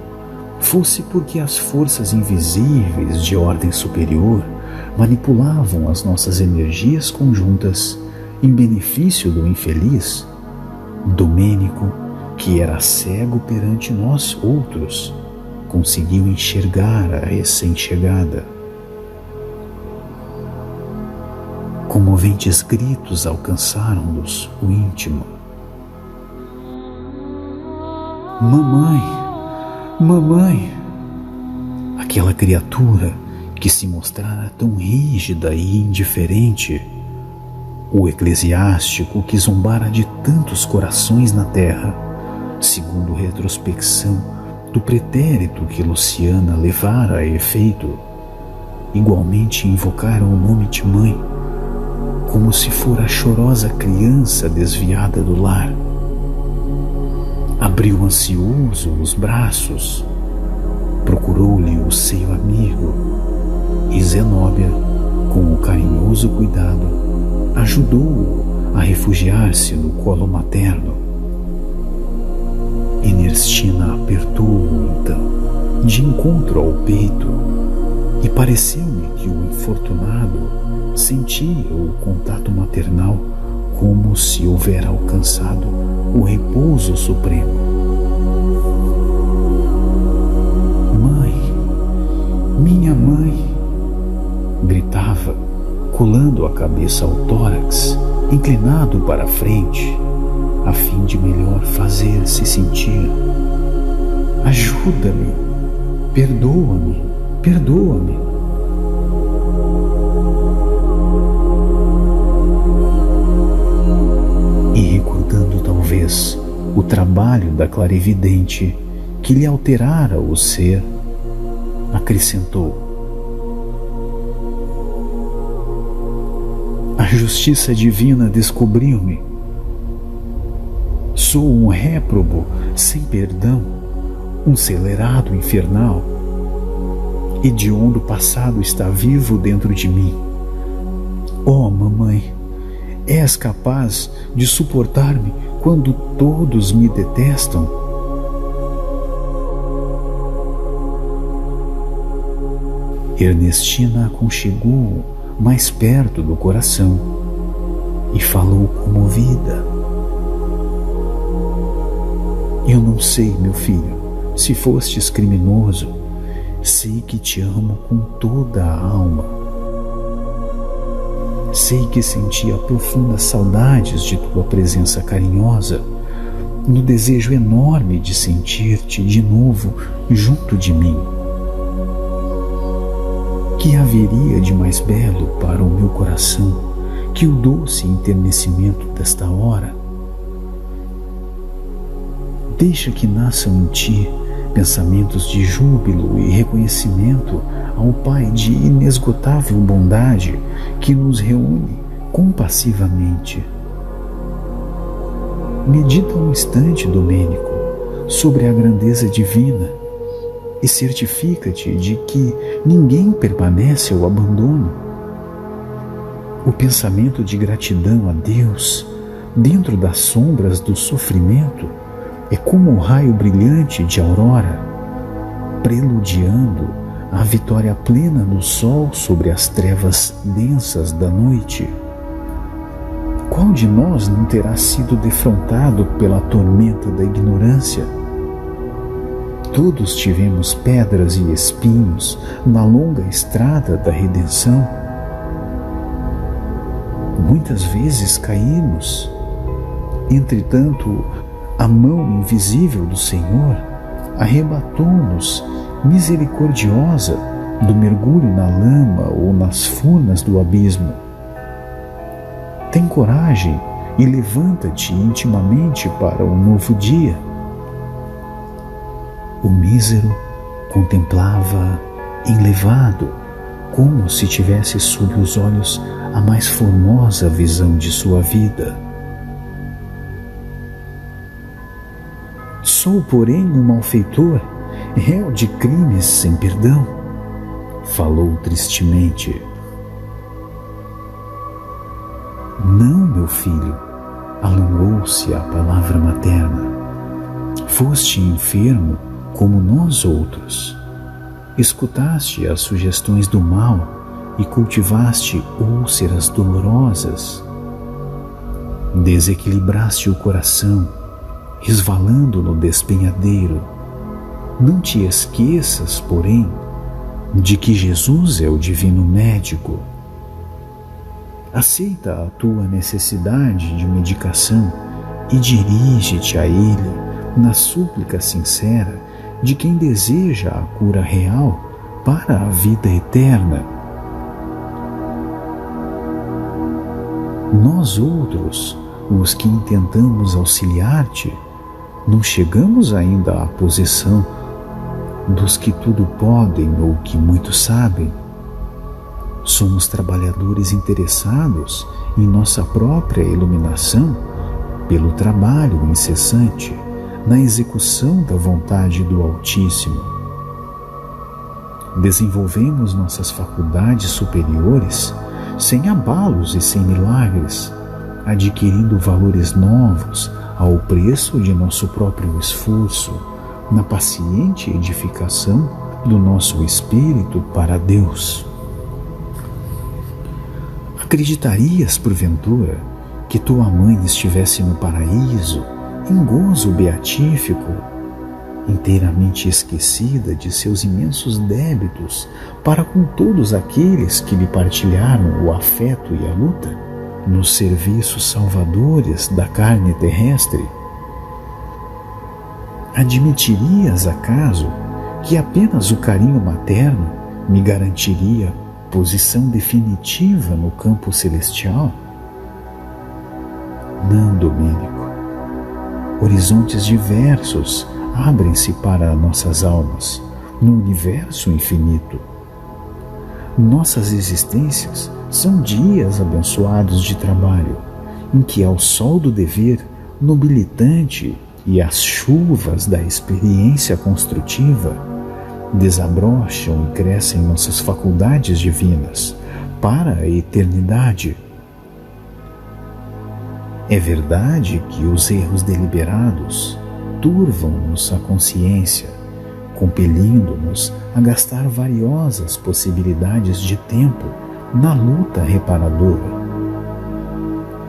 fosse porque as forças invisíveis de ordem superior manipulavam as nossas energias conjuntas em benefício do infeliz, Domênico, que era cego perante nós outros, conseguiu enxergar a recém-chegada. Comoventes gritos alcançaram-nos o íntimo. Mamãe! Mamãe! Aquela criatura que se mostrara tão rígida e indiferente, o eclesiástico que zombara de tantos corações na terra, segundo retrospecção do pretérito que Luciana levara a efeito, igualmente invocaram o nome de mãe, como se fora a chorosa criança desviada do lar. Abriu ansioso os braços, procurou-lhe o seio amigo, e Zenóbia, com o carinhoso cuidado, ajudou-o a refugiar-se no colo materno. Ernestina apertou-o então, de encontro ao peito, e pareceu-me que o infortunado sentia o contato maternal como se houvera alcançado o repouso supremo. Mãe, minha mãe, gritava, colando a cabeça ao tórax, inclinado para a frente, a fim de melhor fazer-se sentir. Ajuda-me, perdoa-me, perdoa-me. E recordando talvez o trabalho da clarividente que lhe alterara o ser, acrescentou: a justiça divina descobriu-me. Sou um réprobo sem perdão, um celerado infernal. Hediondo passado está vivo dentro de mim. Oh, mamãe, és capaz de suportar-me quando todos me detestam? Ernestina aconchegou-o mais perto do coração e falou comovida: eu não sei, meu filho, se fostes criminoso, sei que te amo com toda a alma. Sei que sentia profundas saudades de tua presença carinhosa, no desejo enorme de sentir-te de novo junto de mim. Que haveria de mais belo para o meu coração que o doce enternecimento desta hora. Deixa que nasçam em ti pensamentos de júbilo e reconhecimento ao Pai de inesgotável bondade que nos reúne compassivamente. Medita um instante, Domênico, sobre a grandeza divina e certifica-te de que ninguém permanece ao abandono. O pensamento de gratidão a Deus, dentro das sombras do sofrimento, é como um raio brilhante de aurora, preludiando a vitória plena do sol sobre as trevas densas da noite. Qual de nós não terá sido defrontado pela tormenta da ignorância? Todos tivemos pedras e espinhos na longa estrada da redenção. Muitas vezes caímos. Entretanto, a mão invisível do Senhor arrebatou-nos misericordiosa do mergulho na lama ou nas furnas do abismo. Tem coragem e levanta-te intimamente para um novo dia. O mísero contemplava enlevado, como se tivesse sob os olhos a mais formosa visão de sua vida. Sou, porém, um malfeitor, réu de crimes sem perdão, falou tristemente. Não, meu filho, alongou-se a palavra materna. Foste enfermo como nós outros. Escutaste as sugestões do mal e cultivaste úlceras dolorosas. Desequilibraste o coração, resvalando no despenhadeiro. Não te esqueças, porém, de que Jesus é o divino médico. Aceita a tua necessidade de medicação e dirige-te a Ele na súplica sincera de quem deseja a cura real para a vida eterna. Nós outros, os que intentamos auxiliar-te, não chegamos ainda à posição dos que tudo podem ou que muito sabem. Somos trabalhadores interessados em nossa própria iluminação pelo trabalho incessante na execução da vontade do Altíssimo. Desenvolvemos nossas faculdades superiores sem abalos e sem milagres, adquirindo valores novos ao preço de nosso próprio esforço, na paciente edificação do nosso espírito para Deus. Acreditarias, porventura, que tua mãe estivesse no paraíso, em gozo beatífico, inteiramente esquecida de seus imensos débitos para com todos aqueles que lhe partilharam o afeto e a luta, nos serviços salvadores da carne terrestre? Admitirias, acaso, que apenas o carinho materno me garantiria posição definitiva no campo celestial? Não, Domênico. Horizontes diversos abrem-se para nossas almas no universo infinito. Nossas existências são dias abençoados de trabalho, em que ao sol do dever nobilitante e às chuvas da experiência construtiva desabrocham e crescem nossas faculdades divinas para a eternidade. É verdade que os erros deliberados turvam-nos a consciência, compelindo-nos a gastar valiosas possibilidades de tempo na luta reparadora.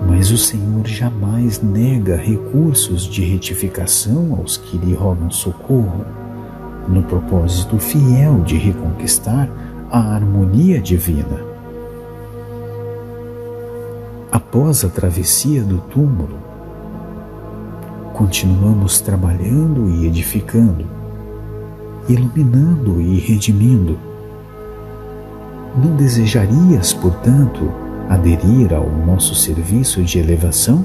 Mas o Senhor jamais nega recursos de retificação aos que lhe rogam socorro, no propósito fiel de reconquistar a harmonia divina. Após a travessia do túmulo, continuamos trabalhando e edificando, iluminando e redimindo. Não desejarias, portanto, aderir ao nosso serviço de elevação?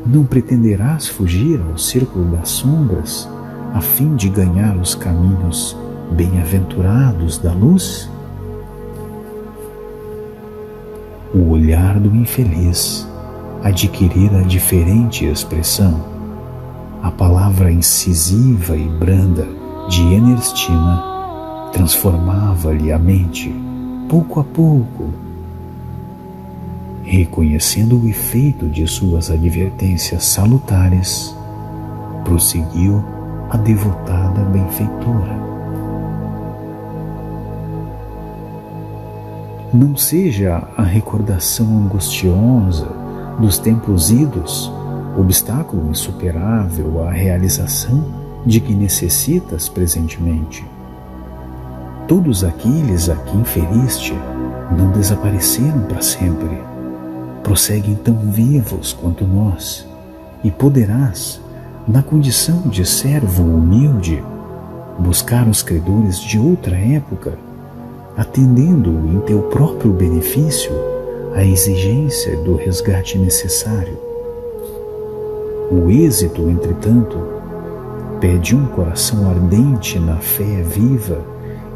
Não pretenderás fugir ao círculo das sombras a fim de ganhar os caminhos bem-aventurados da luz? O olhar do infeliz adquirira diferente expressão. A palavra incisiva e branda de Ernestina transformava-lhe a mente, pouco a pouco. Reconhecendo o efeito de suas advertências salutares, prosseguiu a devotada benfeitora. Não seja a recordação angustiosa dos tempos idos obstáculo insuperável à realização de que necessitas presentemente. Todos aqueles a que inferiste não desapareceram para sempre. Prosseguem tão vivos quanto nós, e poderás, na condição de servo humilde, buscar os credores de outra época, atendendo em teu próprio benefício à exigência do resgate necessário. O êxito, entretanto, pede um coração ardente na fé viva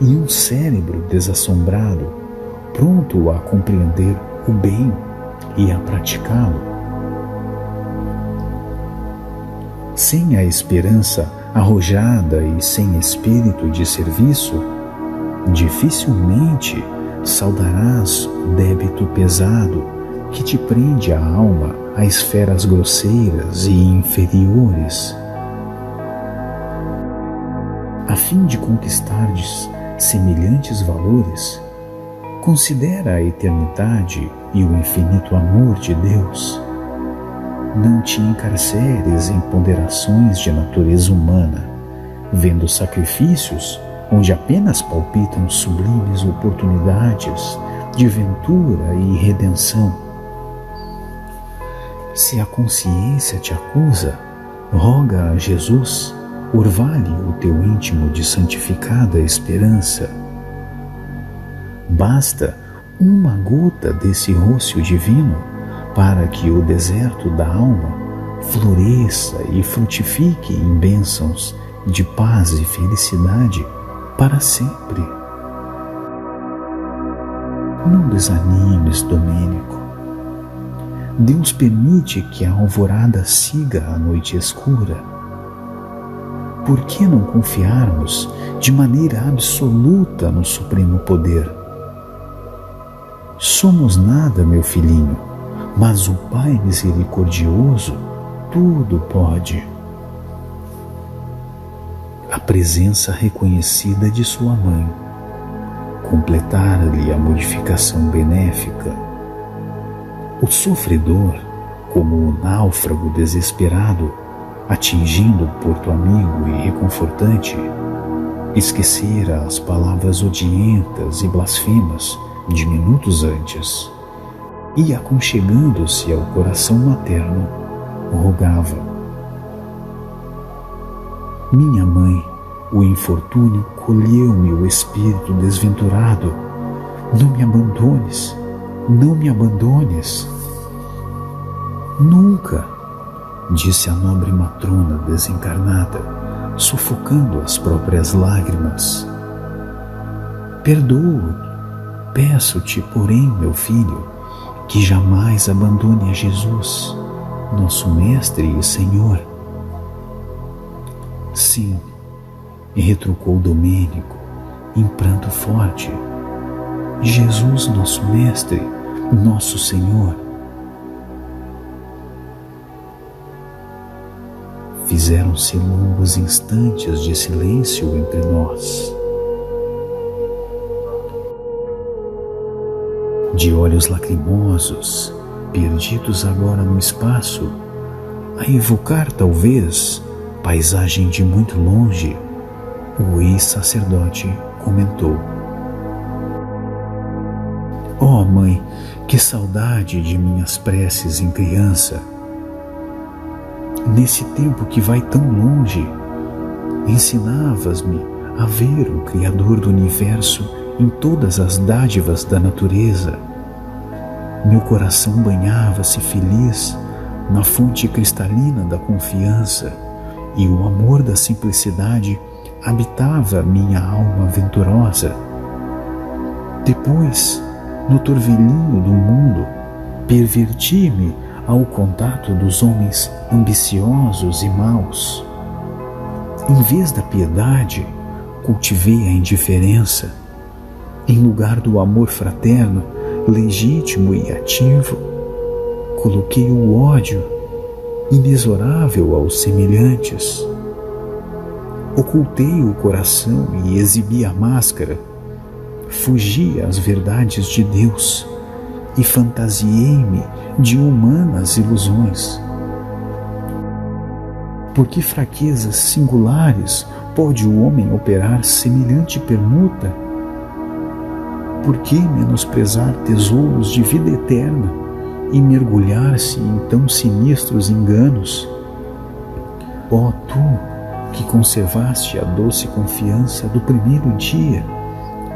e um cérebro desassombrado, pronto a compreender o bem e a praticá-lo. Sem a esperança arrojada e sem espírito de serviço, dificilmente saldarás o débito pesado que te prende a alma a esferas grosseiras e inferiores. A fim de conquistardes semelhantes valores, considera a eternidade e o infinito amor de Deus. Não te encarceres em ponderações de natureza humana, vendo sacrifícios onde apenas palpitam sublimes oportunidades de ventura e redenção. Se a consciência te acusa, roga a Jesus, orvalhe o teu íntimo de santificada esperança. Basta uma gota desse rócio divino para que o deserto da alma floresça e frutifique em bênçãos de paz e felicidade para sempre. Não desanimes, Domênico. Deus permite que a alvorada siga a noite escura. Por que não confiarmos de maneira absoluta no Supremo Poder? Somos nada, meu filhinho, mas o Pai misericordioso tudo pode. A presença reconhecida de sua mãe, completar-lhe a modificação benéfica. O sofredor, como o náufrago desesperado, atingindo o porto amigo e reconfortante, esquecera as palavras odientas e blasfemas de minutos antes, e aconchegando-se ao coração materno, rogava: minha mãe, o infortúnio colheu-me o espírito desventurado. Não me abandones, não me abandones. Nunca, disse a nobre matrona desencarnada, sufocando as próprias lágrimas. Perdoo, peço-te, porém, meu filho, que jamais abandone a Jesus, nosso Mestre e Senhor. Sim, retrucou Domênico, em pranto forte. Jesus, nosso Mestre, nosso Senhor. Fizeram-se longos instantes de silêncio entre nós. De olhos lacrimosos, perdidos agora no espaço, a evocar talvez paisagem de muito longe, o ex-sacerdote comentou: ó mãe, que saudade de minhas preces em criança! Nesse tempo que vai tão longe, ensinavas-me a ver o Criador do Universo em todas as dádivas da natureza. Meu coração banhava-se feliz na fonte cristalina da confiança, e o amor da simplicidade habitava minha alma venturosa. Depois, no turvelinho do mundo, perverti-me ao contato dos homens ambiciosos e maus. Em vez da piedade, cultivei a indiferença. Em lugar do amor fraterno, legítimo e ativo, coloquei o ódio inexorável aos semelhantes. Ocultei o coração e exibi a máscara. Fugi às verdades de Deus e fantasiei-me de humanas ilusões. Por que fraquezas singulares pode o homem operar semelhante permuta? Por que menosprezar tesouros de vida eterna e mergulhar-se em tão sinistros enganos? Ó tu, que conservaste a doce confiança do primeiro dia,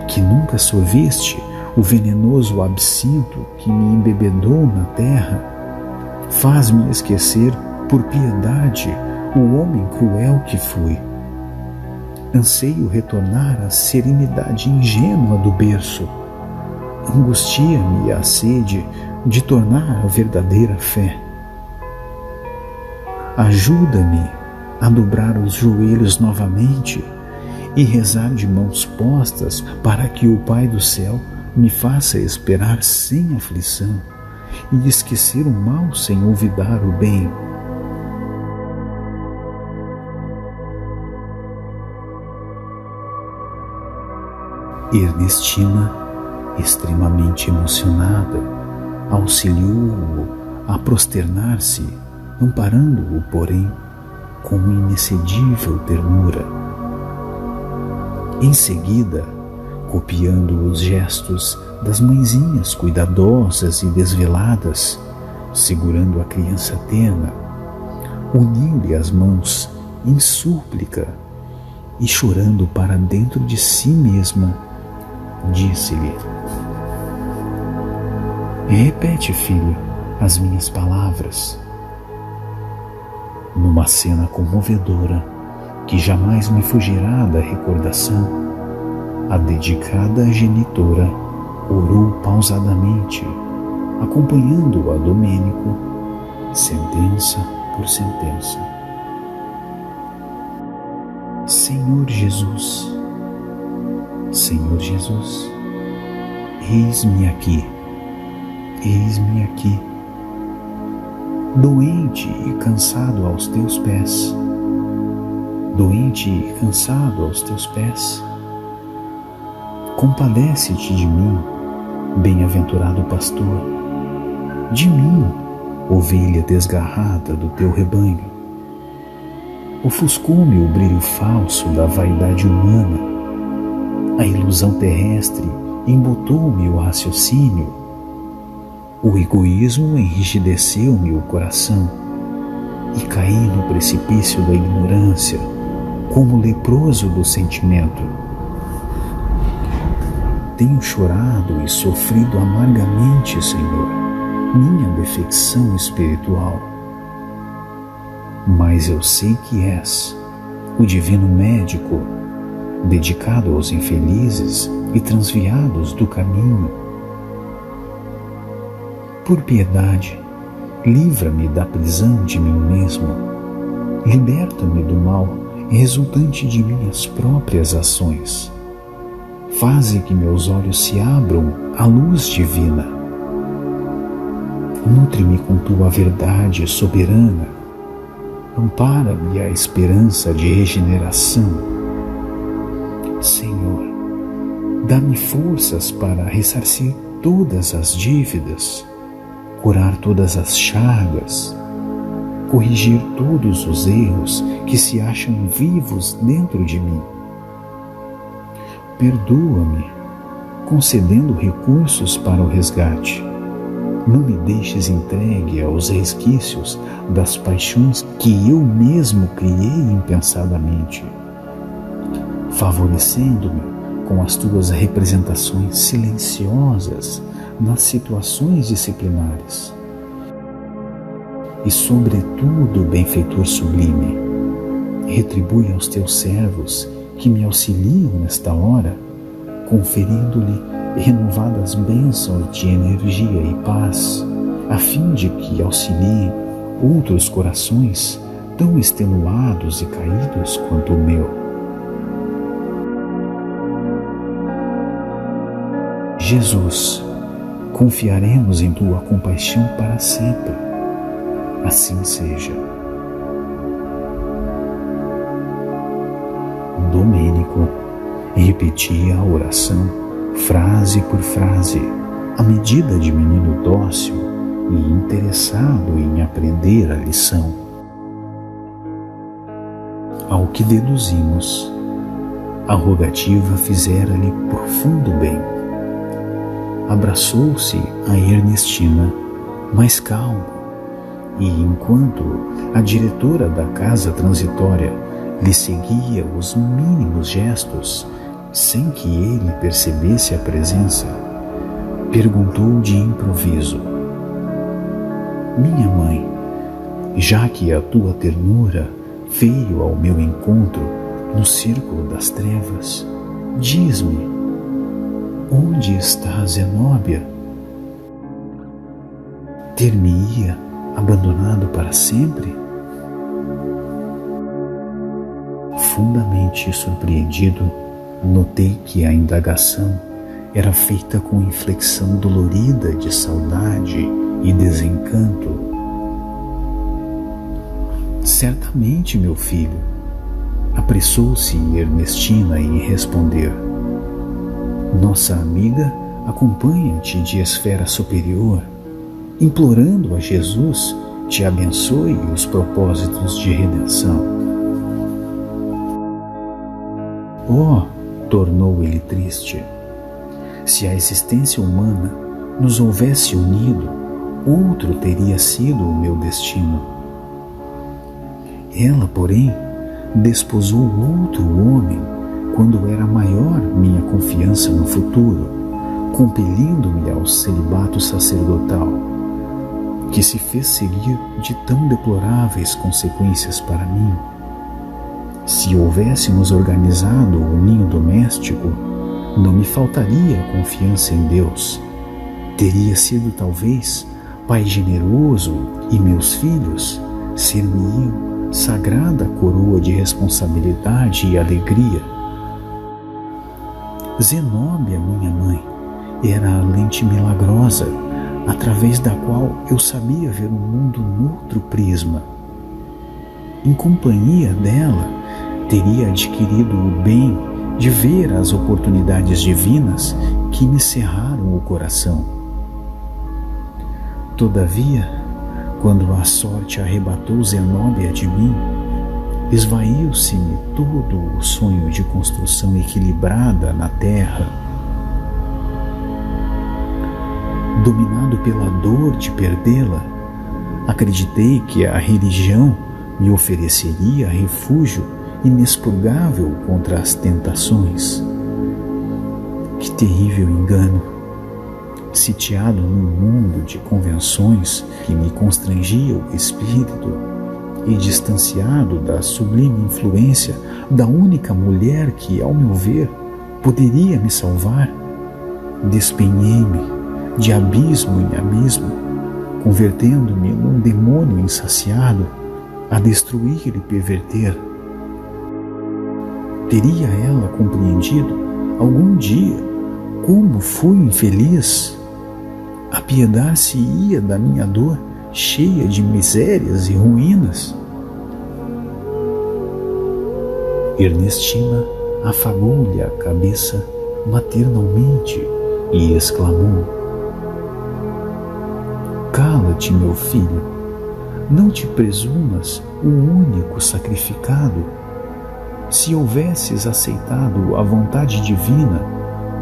que nunca sorveste o venenoso absinto que me embebedou na terra, faz-me esquecer, por piedade, o homem cruel que fui. Anseio retornar à serenidade ingênua do berço. Angustia-me a sede de tornar a verdadeira fé. Ajuda-me a dobrar os joelhos novamente e rezar de mãos postas para que o Pai do céu me faça esperar sem aflição e esquecer o mal sem olvidar o bem. Ernestina, extremamente emocionada, auxiliou-o a prosternar-se, amparando-o, porém, com inexcedível ternura. Em seguida, copiando os gestos das mãezinhas cuidadosas e desveladas, segurando a criança terna, uniu-lhe as mãos em súplica e, chorando para dentro de si mesma, disse-lhe: repete, filho, as minhas palavras. Numa cena comovedora, que jamais me fugirá da recordação, a dedicada genitora orou pausadamente, acompanhando a Domênico, sentença por sentença. Senhor Jesus, Senhor Jesus, eis-me aqui, doente e cansado aos teus pés, doente e cansado aos teus pés. Compadece-te de mim, bem-aventurado pastor, de mim, ovelha desgarrada do teu rebanho. Ofuscou-me o brilho falso da vaidade humana, a ilusão terrestre embotou-me o raciocínio, o egoísmo enrijeceu-me o coração e caí no precipício da ignorância, como leproso do sentimento. Tenho chorado e sofrido amargamente, Senhor, minha defecção espiritual. Mas eu sei que és o divino médico, dedicado aos infelizes e transviados do caminho. Por piedade, livra-me da prisão de mim mesmo, liberta-me do mal resultante de minhas próprias ações. Faze que meus olhos se abram à luz divina. Nutre-me com tua verdade soberana. Ampara-me a esperança de regeneração. Senhor, dá-me forças para ressarcir todas as dívidas, curar todas as chagas, corrigir todos os erros que se acham vivos dentro de mim. Perdoa-me, concedendo recursos para o resgate. Não me deixes entregue aos resquícios das paixões que eu mesmo criei impensadamente, favorecendo-me com as tuas representações silenciosas nas situações disciplinares. E, sobretudo, benfeitor sublime, retribui aos teus servos que me auxiliam nesta hora, conferindo-lhe renovadas bênçãos de energia e paz, a fim de que auxiliem outros corações tão extenuados e caídos quanto o meu. Jesus, confiaremos em tua compaixão para sempre. Assim seja. Domênico repetia a oração, frase por frase, à medida de menino dócil e interessado em aprender a lição. Ao que deduzimos, a rogativa fizera-lhe profundo bem. Abraçou-se a Ernestina, mais calmo, e enquanto a diretora da casa transitória lhe seguia os mínimos gestos, sem que ele percebesse a presença, perguntou de improviso: minha mãe, já que a tua ternura veio ao meu encontro no círculo das trevas, diz-me, onde está Zenóbia? Ter-me-ia abandonado para sempre? Profundamente surpreendido, notei que a indagação era feita com inflexão dolorida de saudade e desencanto. Certamente, meu filho, apressou-se Ernestina em responder. Nossa amiga acompanha-te de esfera superior, implorando a Jesus te abençoe os propósitos de redenção. Oh, tornou ele triste, se a existência humana nos houvesse unido, outro teria sido o meu destino. Ela, porém, desposou outro homem quando era maior minha confiança no futuro, compelindo-me ao celibato sacerdotal, que se fez seguir de tão deploráveis consequências para mim. Se houvéssemos organizado o ninho doméstico, não me faltaria a confiança em Deus. Teria sido talvez pai generoso e meus filhos ser-me-iam sagrada coroa de responsabilidade e alegria. Zenóbia, minha mãe, era a lente milagrosa através da qual eu sabia ver o mundo noutro prisma. Em companhia dela, teria adquirido o bem de ver as oportunidades divinas que me cerraram o coração. Todavia, quando a sorte arrebatou Zenóbia de mim, esvaiu-se-me todo o sonho de construção equilibrada na terra. Dominado pela dor de perdê-la, acreditei que a religião me ofereceria refúgio inexpurgável contra as tentações. Que terrível engano! Sitiado num mundo de convenções que me constrangia o espírito e distanciado da sublime influência da única mulher que, ao meu ver, poderia me salvar, despenhei-me de abismo em abismo, convertendo-me num demônio insaciado a destruir e perverter. Teria ela compreendido algum dia como fui infeliz? Apiedar-se-ia da minha dor cheia de misérias e ruínas? Ernestina afagou-lhe a cabeça maternalmente e exclamou: cala-te, meu filho, não te presumas o único sacrificado. Se houvesses aceitado a vontade divina,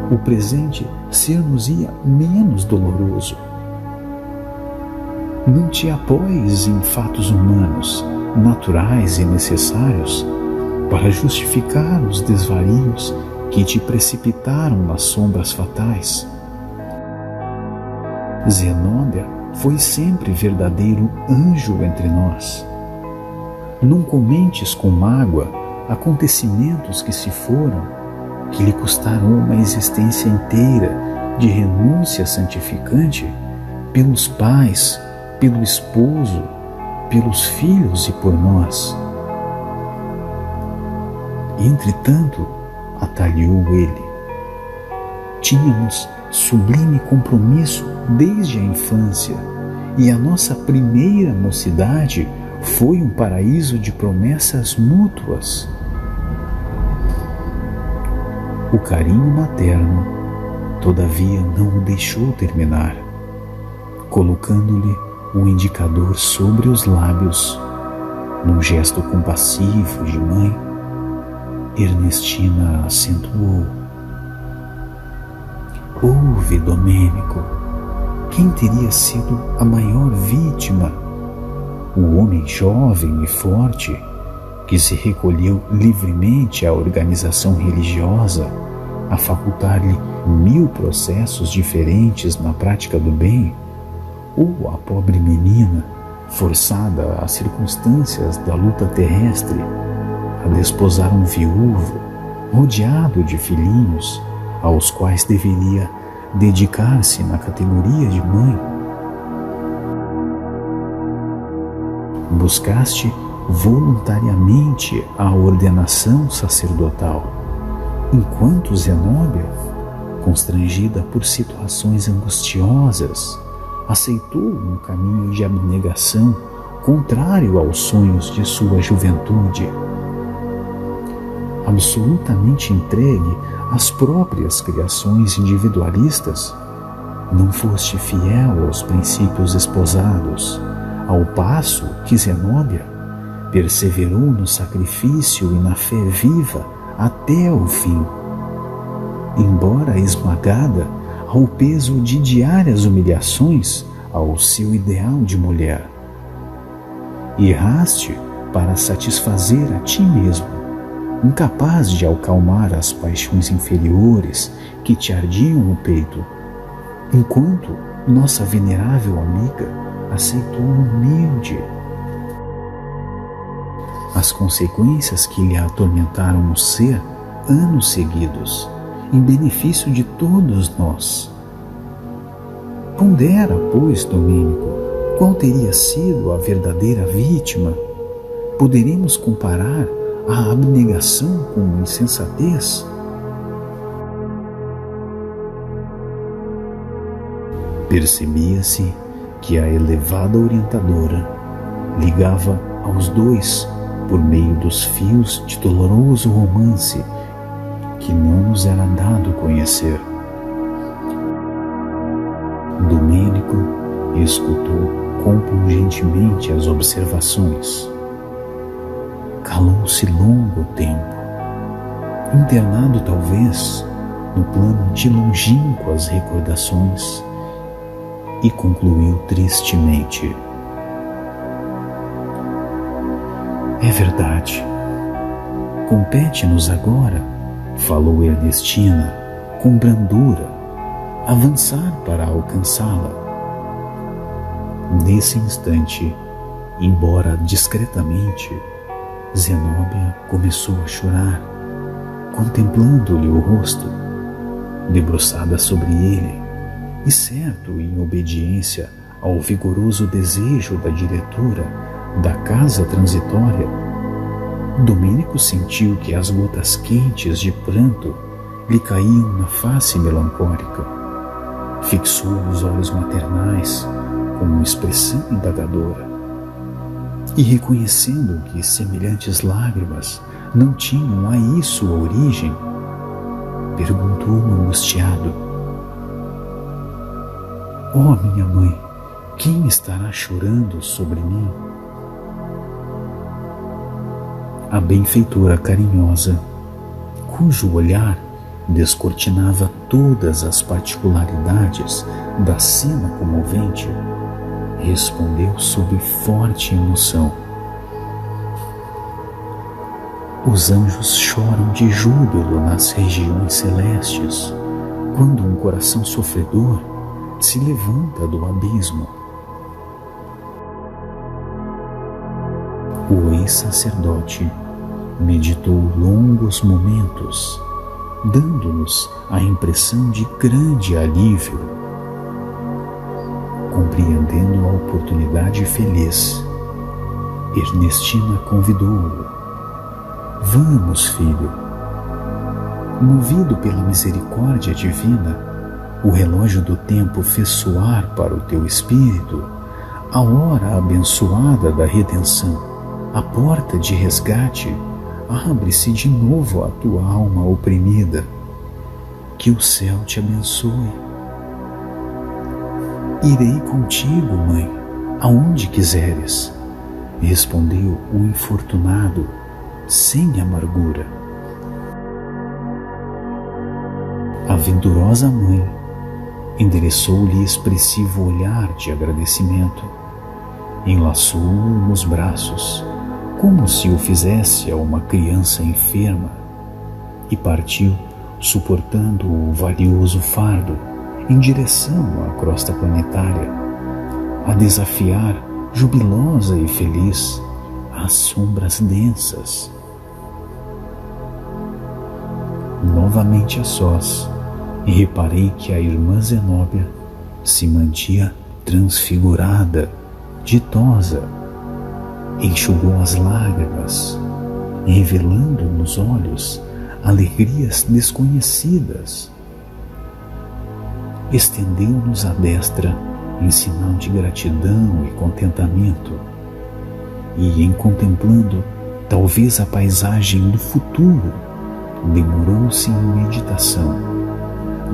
o presente ser-nos-ia menos doloroso. Não te apoies em fatos humanos, naturais e necessários, para justificar os desvarios que te precipitaram nas sombras fatais. Zenóbia foi sempre verdadeiro anjo entre nós. Não comentes com mágoa acontecimentos que se foram, que lhe custaram uma existência inteira de renúncia santificante pelos pais, pelo esposo, pelos filhos e por nós. Entretanto, atalhou ele, tínhamos sublime compromisso desde a infância, e a nossa primeira mocidade foi um paraíso de promessas mútuas. O carinho materno, todavia, não o deixou terminar, colocando-lhe um indicador sobre os lábios, num gesto compassivo de mãe. Ernestina acentuou: ouve, Domênico, quem teria sido a maior vítima? O homem jovem e forte que se recolheu livremente à organização religiosa, a facultar-lhe 1000 processos diferentes na prática do bem, ou a pobre menina, forçada às circunstâncias da luta terrestre, a desposar um viúvo, rodeado de filhinhos, aos quais deveria dedicar-se na categoria de mãe? Buscaste voluntariamente a ordenação sacerdotal, enquanto Zenóbia, constrangida por situações angustiosas, aceitou um caminho de abnegação contrário aos sonhos de sua juventude. Absolutamente entregue às próprias criações individualistas, não foste fiel aos princípios esposados, ao passo que Zenóbia perseverou no sacrifício e na fé viva até o fim, embora esmagada ao peso de diárias humilhações ao seu ideal de mulher. Erraste para satisfazer a ti mesmo, incapaz de acalmar as paixões inferiores que te ardiam no peito, enquanto nossa venerável amiga aceitou humilde. As consequências que lhe atormentaram o ser anos seguidos, em benefício de todos nós. Pondera, pois, Domênico, qual teria sido a verdadeira vítima? Poderemos comparar a abnegação com insensatez? Percebia-se que a elevada orientadora ligava aos dois por meio dos fios de doloroso romance que não nos era dado conhecer. Domênico escutou compungentemente as observações. Calou-se longo tempo, internado talvez no plano de longínquas recordações, e concluiu tristemente: é verdade. Compete-nos agora, falou Ernestina com brandura, avançar para alcançá-la. Nesse instante, embora discretamente, Zenóbia começou a chorar, contemplando-lhe o rosto, debruçada sobre ele, e certo em obediência ao vigoroso desejo da diretora da casa transitória, Domênico sentiu que as gotas quentes de pranto lhe caíam na face melancólica. Fixou os olhos maternais com uma expressão indagadora e, reconhecendo que semelhantes lágrimas não tinham aí sua origem, perguntou angustiado: ó minha mãe, quem estará chorando sobre mim? A benfeitora carinhosa, cujo olhar descortinava todas as particularidades da cena comovente, respondeu sob forte emoção: Os anjos choram de júbilo nas regiões celestes, quando um coração sofredor se levanta do abismo. O ex-sacerdote meditou longos momentos, dando-nos a impressão de grande alívio. Compreendendo a oportunidade feliz, Ernestina convidou-o: "Vamos, filho." Movido pela misericórdia divina, o relógio do tempo fez soar para o teu espírito a hora abençoada da redenção. A porta de resgate abre-se de novo à tua alma oprimida. Que o céu te abençoe. "Irei contigo, mãe, aonde quiseres", respondeu o infortunado, sem amargura. A venturosa mãe endereçou-lhe expressivo olhar de agradecimento, enlaçou-o nos braços, como se o fizesse a uma criança enferma, e partiu suportando o valioso fardo em direção à crosta planetária, a desafiar, jubilosa e feliz, as sombras densas. Novamente a sós, e reparei que a irmã Zenóbia se mantinha transfigurada, ditosa, enxugou as lágrimas, revelando nos olhos alegrias desconhecidas. Estendeu-nos a destra em sinal de gratidão e contentamento, e em contemplando talvez a paisagem do futuro, demorou-se em meditação,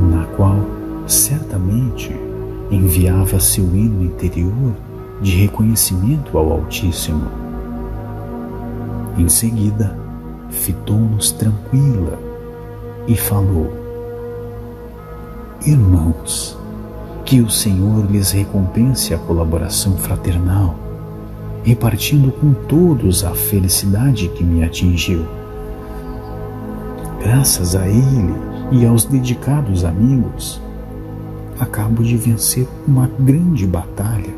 na qual certamente enviava seu hino interior de reconhecimento ao Altíssimo. Em seguida, fitou-nos tranquila e falou: "Irmãos, que o Senhor lhes recompense a colaboração fraternal, repartindo com todos a felicidade que me atingiu. Graças a Ele e aos dedicados amigos, acabo de vencer uma grande batalha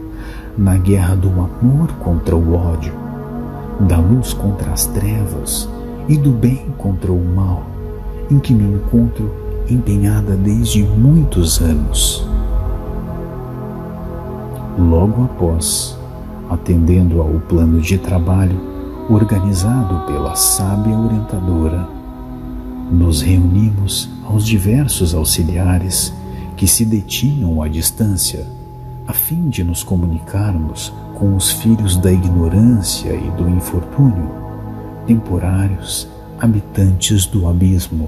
na guerra do amor contra o ódio, da luz contra as trevas e do bem contra o mal, em que me encontro empenhada desde muitos anos." Logo após, atendendo ao plano de trabalho organizado pela sábia orientadora, nos reunimos aos diversos auxiliares que se detinham à distância, a fim de nos comunicarmos com os filhos da ignorância e do infortúnio, temporários habitantes do abismo.